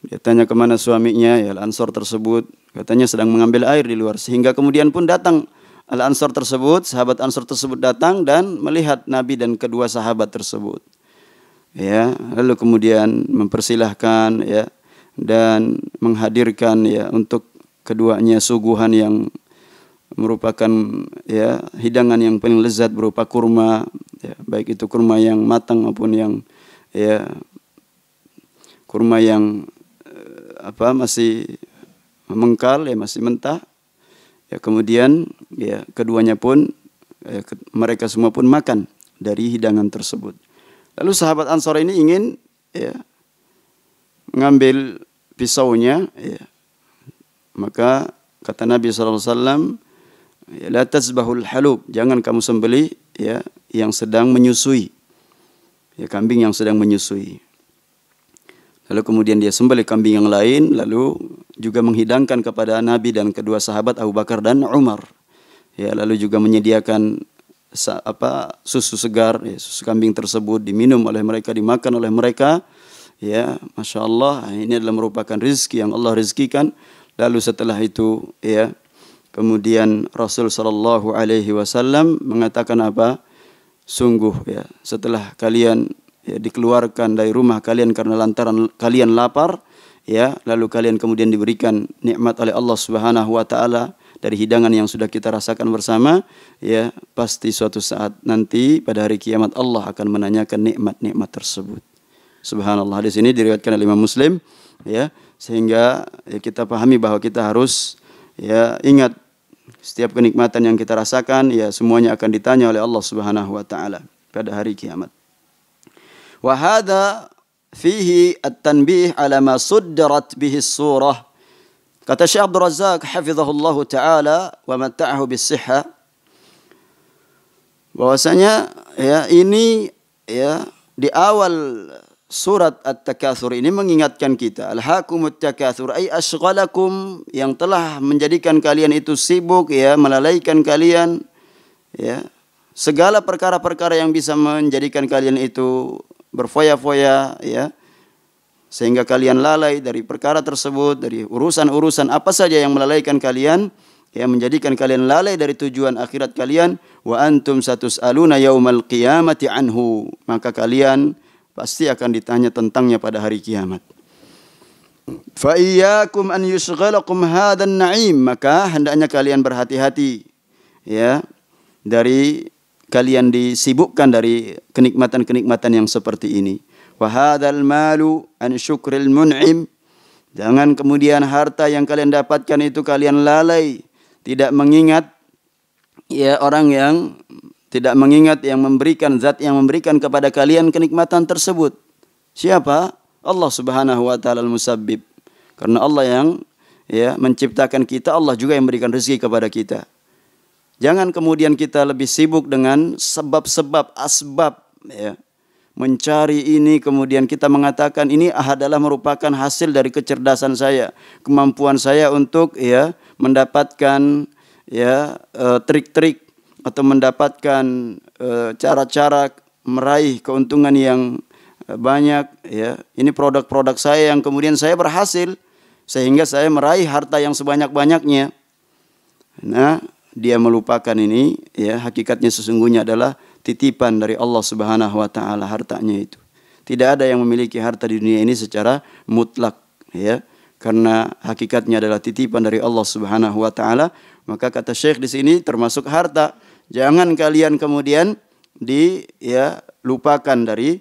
Dia tanya kemana suaminya, ya Al-Ansor tersebut katanya sedang mengambil air di luar. Sehingga kemudian pun datang Al-Ansor tersebut, sahabat Ansor tersebut datang dan melihat Nabi dan kedua sahabat tersebut. Ya, lalu kemudian mempersilahkan ya dan menghadirkan ya untuk keduanya suguhan yang merupakan ya hidangan yang paling lezat berupa kurma, ya, baik itu kurma yang matang maupun yang ya kurma yang masih mengkal, ya masih mentah. Ya kemudian ya keduanya pun mereka semua pun makan dari hidangan tersebut. Lalu sahabat Ansor ini ingin ya mengambil pisaunya, ya. Maka kata Nabi SAW, ya, la tazbahul halub, jangan kamu sembelih ya yang sedang menyusui, ya kambing yang sedang menyusui. Lalu kemudian dia sembelih kambing yang lain, lalu juga menghidangkan kepada Nabi dan kedua sahabat Abu Bakar dan Umar. Ya, lalu juga menyediakan susu segar, ya, susu kambing tersebut diminum oleh mereka, dimakan oleh mereka. Ya, Masya Allah, ini adalah merupakan rezeki yang Allah rezekikan. Lalu setelah itu, ya, kemudian Rasul Sallallahu Alaihi Wasallam mengatakan apa? Sungguh, ya, setelah kalian ya, dikeluarkan dari rumah kalian karena lantaran kalian lapar, ya, lalu kalian kemudian diberikan nikmat oleh Allah Subhanahu wa taala dari hidangan yang sudah kita rasakan bersama, ya, pasti suatu saat nanti pada hari kiamat Allah akan menanyakan nikmat-nikmat tersebut. Subhanallah. Di sini diriwayatkan oleh Imam Muslim, ya, sehingga ya, kita pahami bahwa kita harus ya ingat setiap kenikmatan yang kita rasakan, ya semuanya akan ditanya oleh Allah Subhanahu wa taala pada hari kiamat. Wa hadza fihi at-tanbih ala ma suddarat bihi as-surah. Kata Syekh Abdul Razzaq hafizahullah taala wa mata'ahu bis-sihha, bahwasanya ya ini ya di awal surat At-Takatsur ini mengingatkan kita, alhaakumut takatsur ay asghalakum, yang telah menjadikan kalian itu sibuk, ya melalaikan kalian, ya segala perkara-perkara yang bisa menjadikan kalian itu berfoya-foya, ya sehingga kalian lalai dari perkara tersebut, dari urusan-urusan apa saja yang melalaikan kalian, yang menjadikan kalian lalai dari tujuan akhirat kalian. Wa antum satus'aluna yaumal qiyamati anhu, maka kalian pasti akan ditanya tentangnya pada hari kiamat. Fa iyyakum an yushghalakum hadzal na'im, maka hendaknya kalian berhati-hati ya dari kalian disibukkan dari kenikmatan-kenikmatan yang seperti ini. Wa hadzal malu an syukril mun'im, jangan kemudian harta yang kalian dapatkan itu kalian lalai, tidak mengingat ya orang yang tidak mengingat yang memberikan, zat yang memberikan kepada kalian kenikmatan tersebut. Siapa? Allah Subhanahu wa taala al-musabbib. Karena Allah yang ya menciptakan kita, Allah juga yang memberikan rezeki kepada kita. Jangan kemudian kita lebih sibuk dengan sebab-sebab, asbab, ya. Mencari ini, kemudian kita mengatakan ini adalah merupakan hasil dari kecerdasan saya, kemampuan saya untuk ya mendapatkan ya trik-trik atau mendapatkan cara-cara meraih keuntungan yang banyak, ya. Ini produk-produk saya yang kemudian saya berhasil sehingga saya meraih harta yang sebanyak-banyaknya. Nah, dia melupakan ini, ya, hakikatnya sesungguhnya adalah titipan dari Allah Subhanahu wa taala hartanya itu. Tidak ada yang memiliki harta di dunia ini secara mutlak, ya. Karena hakikatnya adalah titipan dari Allah Subhanahu wa taala. Maka kata Syekh di sini termasuk harta. Jangan kalian kemudian lupakan dari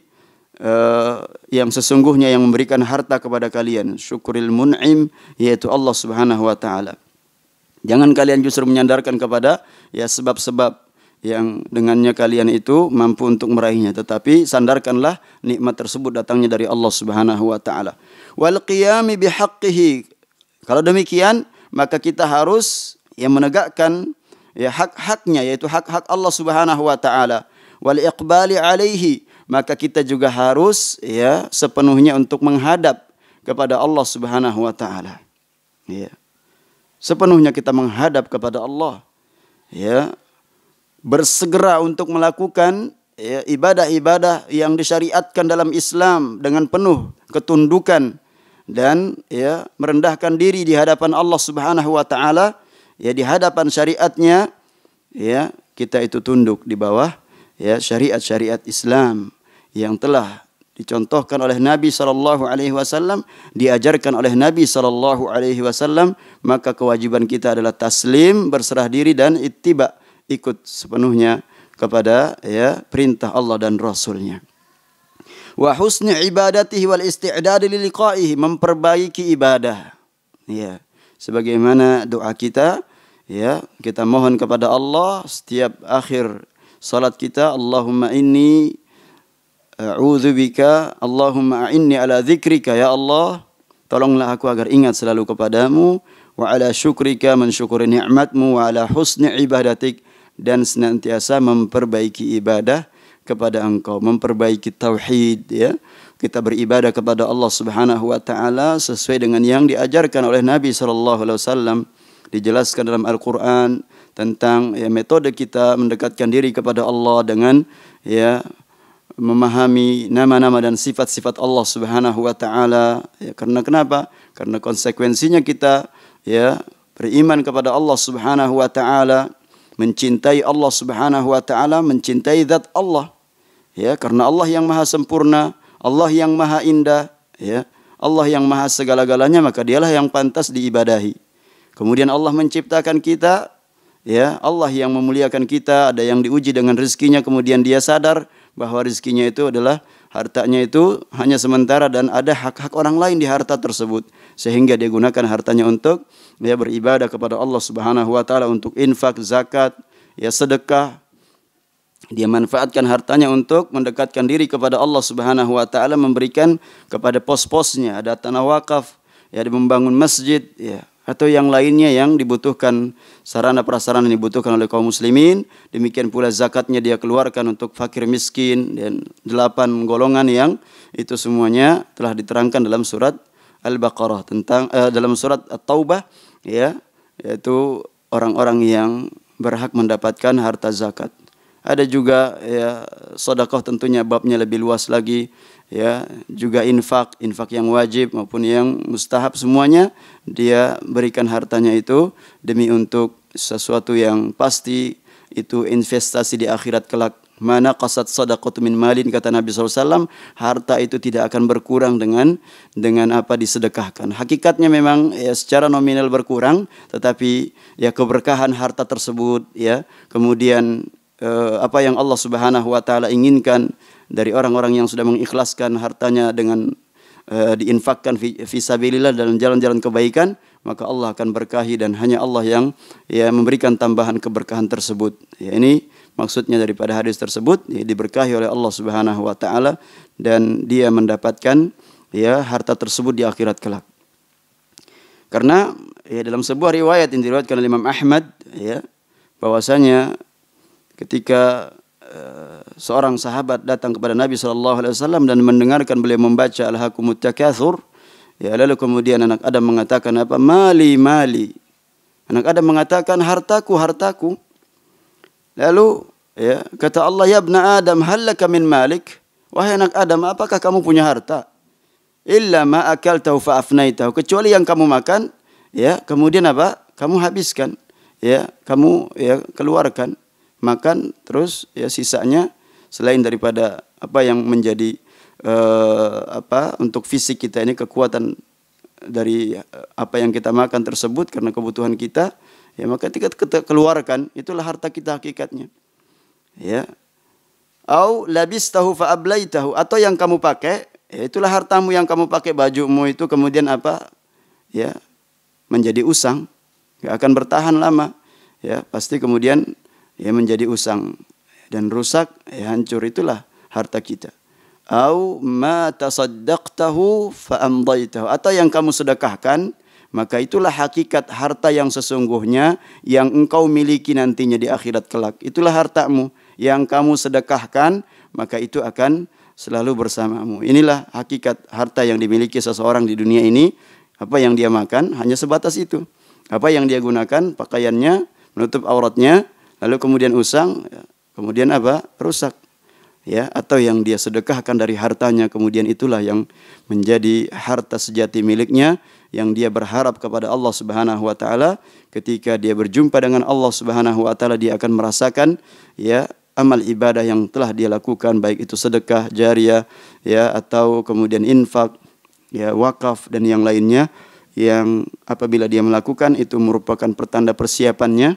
yang sesungguhnya yang memberikan harta kepada kalian. Syukuril mun'im, yaitu Allah Subhanahu wa taala. Jangan kalian justru menyandarkan kepada ya sebab-sebab yang dengannya kalian itu mampu untuk meraihnya, tetapi sandarkanlah nikmat tersebut datangnya dari Allah Subhanahu wa taala. Wal qiyami bihaqqihi. Kalau demikian, maka kita harus menegakkan ya hak-haknya, yaitu hak-hak Allah Subhanahu wa taala. Wal iqbali alaihi, maka kita juga harus ya sepenuhnya untuk menghadap kepada Allah Subhanahu wa taala. Ya. sepenuhnya kita menghadap kepada Allah, ya, bersegera untuk melakukan ya, ibadah-ibadah yang disyariatkan dalam Islam dengan penuh ketundukan dan ya merendahkan diri di hadapan Allah Subhanahu wa taala, ya di hadapan syariatnya, ya kita itu tunduk di bawah ya syariat-syariat Islam yang telah dicontohkan oleh Nabi sallallahu alaihi wasallam, diajarkan oleh Nabi sallallahu alaihi wasallam, maka kewajiban kita adalah taslim, berserah diri dan ittiba, ikut sepenuhnya kepada ya perintah Allah dan Rasulnya. Wa husni ibadatihi wal isti'dad li liqa'ihi, memperbaiki ibadah. Ya, sebagaimana doa kita, ya, kita mohon kepada Allah setiap akhir salat kita, Allahumma inni a'udzubika, Allahumma a'inni ala dzikrika, ya Allah, tolonglah aku agar ingat selalu kepadamu, wa ala syukrika, mensyukuri nikmatmu, wa ala husni ibadatik, dan senantiasa memperbaiki ibadah kepada Engkau, memperbaiki tauhid, ya. Kita beribadah kepada Allah Subhanahu wa taala sesuai dengan yang diajarkan oleh Nabi sallallahu alaihi wasallam, dijelaskan dalam Al-Qur'an tentang ya metode kita mendekatkan diri kepada Allah dengan ya memahami nama-nama dan sifat-sifat Allah Subhanahu wa taala. Ya, karena kenapa? Karena konsekuensinya kita ya beriman kepada Allah Subhanahu wa taala, mencintai Allah Subhanahu wa taala, mencintai zat Allah. Ya, karena Allah yang maha sempurna, Allah yang maha indah, ya, Allah yang maha segala-galanya, maka dialah yang pantas diibadahi. Kemudian Allah menciptakan kita, ya, Allah yang memuliakan kita, ada yang diuji dengan rezekinya, kemudian dia sadar bahwa rezekinya itu adalah hartanya itu hanya sementara dan ada hak-hak orang lain di harta tersebut, sehingga dia gunakan hartanya untuk ya beribadah kepada Allah Subhanahu wa taala, untuk infak, zakat, ya sedekah. Dia manfaatkan hartanya untuk mendekatkan diri kepada Allah Subhanahu wa taala, memberikan kepada pos-posnya, ada tanah wakaf, ya membangun masjid, ya, atau yang lainnya yang dibutuhkan, sarana prasarana yang dibutuhkan oleh kaum muslimin. Demikian pula zakatnya dia keluarkan untuk fakir miskin dan 8 golongan yang itu semuanya telah diterangkan dalam surat Al-Baqarah, tentang dalam surat At-Taubah, ya, yaitu orang-orang yang berhak mendapatkan harta zakat. Ada juga ya sedekah, tentunya babnya lebih luas lagi, ya, juga infak yang wajib maupun yang mustahab, semuanya dia berikan hartanya itu demi untuk sesuatu yang pasti, itu investasi di akhirat kelak. Mana qasat sadaqatu min malin, kata Nabi SAW, harta itu tidak akan berkurang dengan apa disedekahkan. Hakikatnya memang ya secara nominal berkurang, tetapi ya keberkahan harta tersebut, ya, kemudian apa yang Allah Subhanahu wa taala inginkan dari orang-orang yang sudah mengikhlaskan hartanya dengan diinfakkan fisabilillah dalam jalan-jalan kebaikan, maka Allah akan berkahi dan hanya Allah yang ya memberikan tambahan keberkahan tersebut. Ya, ini maksudnya daripada hadis tersebut, ya, diberkahi oleh Allah Subhanahu wa taala dan dia mendapatkan ya harta tersebut di akhirat kelak. Karena ya dalam sebuah riwayat yang diriwayatkan oleh Imam Ahmad, ya, bahwasanya ketika seorang sahabat datang kepada Nabi SAW dan mendengarkan beliau membaca Alhaakumut Takatsur, ya, lalu kemudian anak Adam mengatakan apa? Mali, mali. Anak Adam mengatakan hartaku, hartaku. Lalu ya kata Allah, ya ibna Adam, hal laka min malik? Wahai anak Adam, apakah kamu punya harta? Illa ma akaltahu fa afnaitahu, kecuali yang kamu makan, ya, kemudian apa? Kamu habiskan, ya, kamu ya keluarkan, makan, terus ya sisanya selain daripada apa yang menjadi apa untuk fisik kita ini, kekuatan dari apa yang kita makan tersebut karena kebutuhan kita, ya, maka ketika kita keluarkan, itulah harta kita hakikatnya. Ya. Au labistahu fa ablaitahu, atau yang kamu pakai, ya, itulah hartamu yang kamu pakai, bajumu itu kemudian apa? Ya, menjadi usang, enggak akan bertahan lama. Ya, pasti kemudian ya menjadi usang dan rusak, ya, hancur, itulah harta kita. Au ma tasaddaqtahu fa amdaitahu, atau yang kamu sedekahkan, maka itulah hakikat harta yang sesungguhnya yang engkau miliki nantinya di akhirat kelak. Itulah hartamu yang kamu sedekahkan, maka itu akan selalu bersamamu. Inilah hakikat harta yang dimiliki seseorang di dunia ini. Apa yang dia makan hanya sebatas itu. Apa yang dia gunakan, pakaiannya menutup auratnya, lalu kemudian usang, kemudian apa? Rusak. Ya, atau yang dia sedekahkan dari hartanya, kemudian itulah yang menjadi harta sejati miliknya, yang dia berharap kepada Allah Subhanahu wa taala. Ketika dia berjumpa dengan Allah Subhanahu wa taala, dia akan merasakan ya amal ibadah yang telah dia lakukan, baik itu sedekah jariyah ya, atau kemudian infak ya, wakaf dan yang lainnya, yang apabila dia melakukan itu merupakan pertanda persiapannya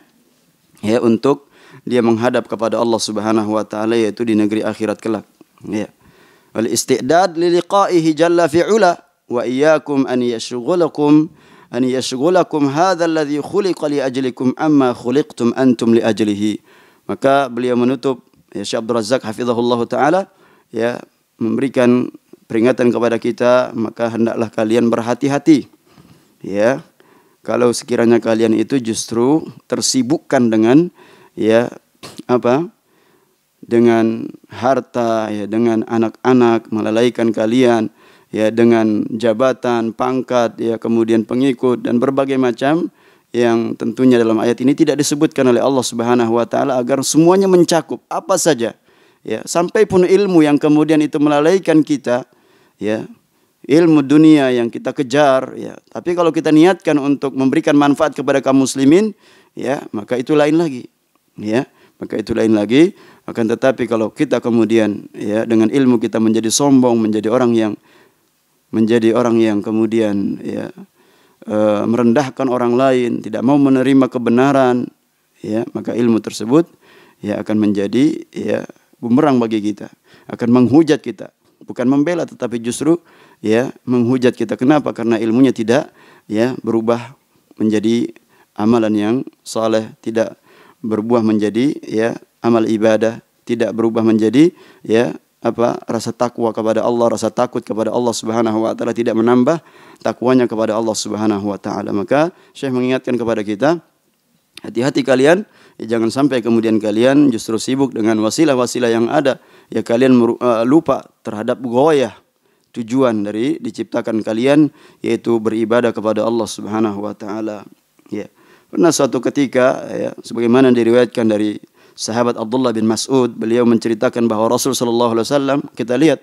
ya untuk dia menghadap kepada Allah Subhanahu wa taala, yaitu di negeri akhirat kelak. Ya. Wal istidad li liqa'ihi jalla fi'ula wa iyyakum an yashghulakum hadzal ladzi khuliqa li ajlikum amma khuliqtum antum li ajlihi. Maka beliau menutup, ya, Syekh Abdul Razak hafizahullah taala ya, memberikan peringatan kepada kita, maka hendaklah kalian berhati-hati. Ya. Kalau sekiranya kalian itu justru tersibukkan dengan ya apa? Dengan harta ya, dengan anak-anak, melalaikan kalian ya, dengan jabatan, pangkat ya, kemudian pengikut dan berbagai macam yang tentunya dalam ayat ini tidak disebutkan oleh Allah Subhanahu wa taala agar semuanya mencakup apa saja ya, sampai pun ilmu yang kemudian itu melalaikan kita ya, ilmu dunia yang kita kejar ya, tapi kalau kita niatkan untuk memberikan manfaat kepada kaum muslimin ya, maka itu lain lagi ya, maka itu lain lagi. Akan tetapi kalau kita kemudian ya dengan ilmu kita menjadi sombong, menjadi orang yang kemudian ya merendahkan orang lain, tidak mau menerima kebenaran ya, maka ilmu tersebut ya akan menjadi ya bumerang bagi kita, akan menghujat kita, bukan membela tetapi justru ya menghujat kita. Kenapa? Karena ilmunya tidak ya berubah menjadi amalan yang saleh, tidak berbuah menjadi ya amal ibadah, tidak berubah menjadi ya apa? Rasa takwa kepada Allah, rasa takut kepada Allah Subhanahu wa taala, tidak menambah takwanya kepada Allah Subhanahu wa taala. Maka Syekh mengingatkan kepada kita, hati-hati kalian ya, jangan sampai kemudian kalian justru sibuk dengan wasilah-wasilah yang ada ya, kalian lupa terhadap ghoyah, tujuan dari diciptakan kalian, yaitu beribadah kepada Allah Subhanahu wa taala. Ya. Pernah suatu ketika ya, sebagaimana diriwayatkan dari sahabat Abdullah bin Mas'ud, beliau menceritakan bahwa Rasul sallallahu alaihi wasallam, kita lihat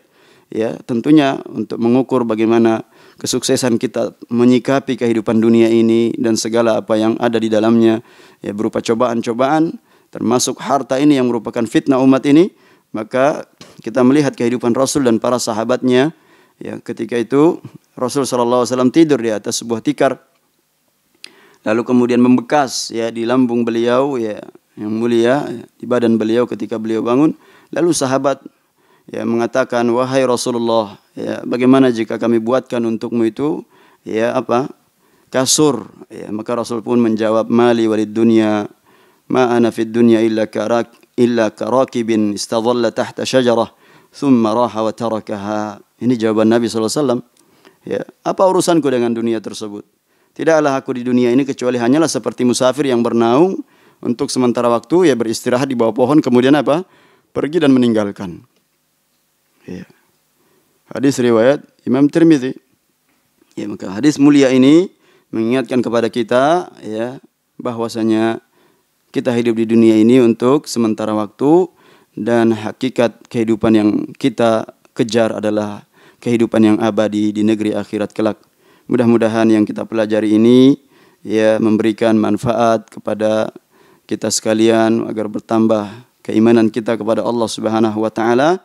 ya, tentunya untuk mengukur bagaimana kesuksesan kita menyikapi kehidupan dunia ini dan segala apa yang ada di dalamnya ya, berupa cobaan-cobaan, termasuk harta ini yang merupakan fitnah umat ini, maka kita melihat kehidupan Rasul dan para sahabatnya ya, ketika itu Rasul sallallahu alaihi wasallam tidur di atas sebuah tikar, lalu kemudian membekas ya di lambung beliau ya yang mulia, di badan beliau ketika beliau bangun. Lalu sahabat ya mengatakan, wahai Rasulullah ya, bagaimana jika kami buatkan untukmu itu ya apa? Kasur ya. Maka Rasul pun menjawab, mali walid dunya ma ana fid dunya illa karakibin istadhalla tahta syajarah thumma raha wa tarakaha. Ini jawaban Nabi SAW ya, apa urusanku dengan dunia tersebut? Tidaklah aku di dunia ini kecuali hanyalah seperti musafir yang bernaung untuk sementara waktu ya, beristirahat di bawah pohon, kemudian apa? Pergi dan meninggalkan. Ya. Hadis riwayat Imam Tirmidzi. Ya, maka hadis mulia ini mengingatkan kepada kita ya, bahwasanya kita hidup di dunia ini untuk sementara waktu, dan hakikat kehidupan yang kita kejar adalah kehidupan yang abadi di negeri akhirat kelak. Mudah-mudahan yang kita pelajari ini ya memberikan manfaat kepada kita sekalian agar bertambah keimanan kita kepada Allah Subhanahu wa taala,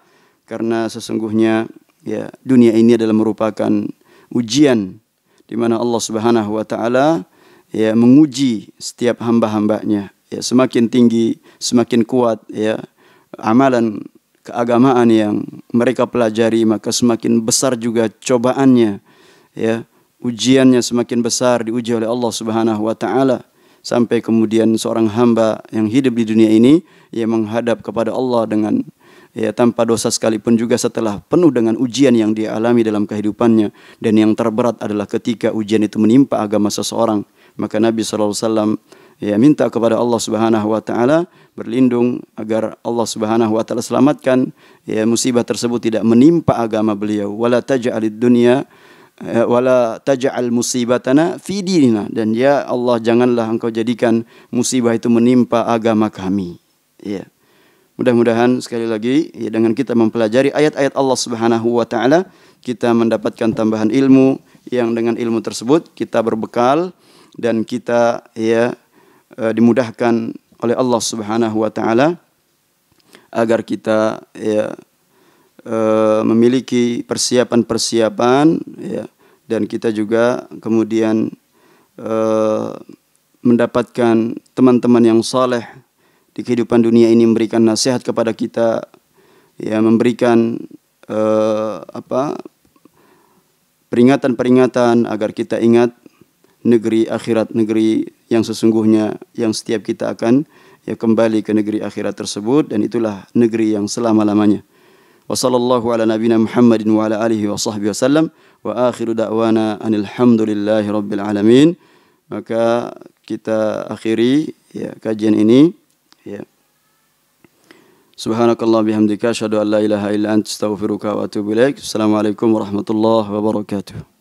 karena sesungguhnya ya dunia ini adalah merupakan ujian di mana Allah Subhanahu wa taala ya menguji setiap hamba-hambanya. Ya, semakin tinggi, semakin kuat ya amalan keagamaan yang mereka pelajari, maka semakin besar juga cobaannya ya, ujiannya semakin besar, diuji oleh Allah Subhanahu wa taala. Sampai kemudian seorang hamba yang hidup di dunia ini ia menghadap kepada Allah dengan ya tanpa dosa sekalipun, juga setelah penuh dengan ujian yang dia alami dalam kehidupannya. Dan yang terberat adalah ketika ujian itu menimpa agama seseorang, maka Nabi SAW ya minta kepada Allah Subhanahu wa taala berlindung agar Allah Subhanahu wa taala selamatkan ya musibah tersebut tidak menimpa agama beliau. Wala taj'alid dunya wala taj'al musibatana fi dinina, dan ya Allah janganlah engkau jadikan musibah itu menimpa agama kami. Ya. Mudah-mudahan sekali lagi ya, dengan kita mempelajari ayat-ayat Allah Subhanahu wa taala, kita mendapatkan tambahan ilmu yang dengan ilmu tersebut kita berbekal dan kita ya dimudahkan oleh Allah Subhanahu wa taala agar kita ya memiliki persiapan-persiapan ya, dan kita juga kemudian mendapatkan teman-teman yang saleh di kehidupan dunia ini, memberikan nasihat kepada kita, ya memberikan peringatan-peringatan agar kita ingat negeri akhirat, negeri yang sesungguhnya yang setiap kita akan ya kembali ke negeri akhirat tersebut, dan itulah negeri yang selama-lamanya. Wa sallallahu ala nabiyina Muhammadin wa ala alihi wa sahbihi wasallam wa akhiru da'wana anil hamdulillahi rabbil alamin. Maka kita akhiri ya kajian ini ya. Subhanakallah bihamdika asyhadu an la ilaha illa anta astaghfiruka wa atubu ilaik. Assalamualaikum warahmatullahi wabarakatuh.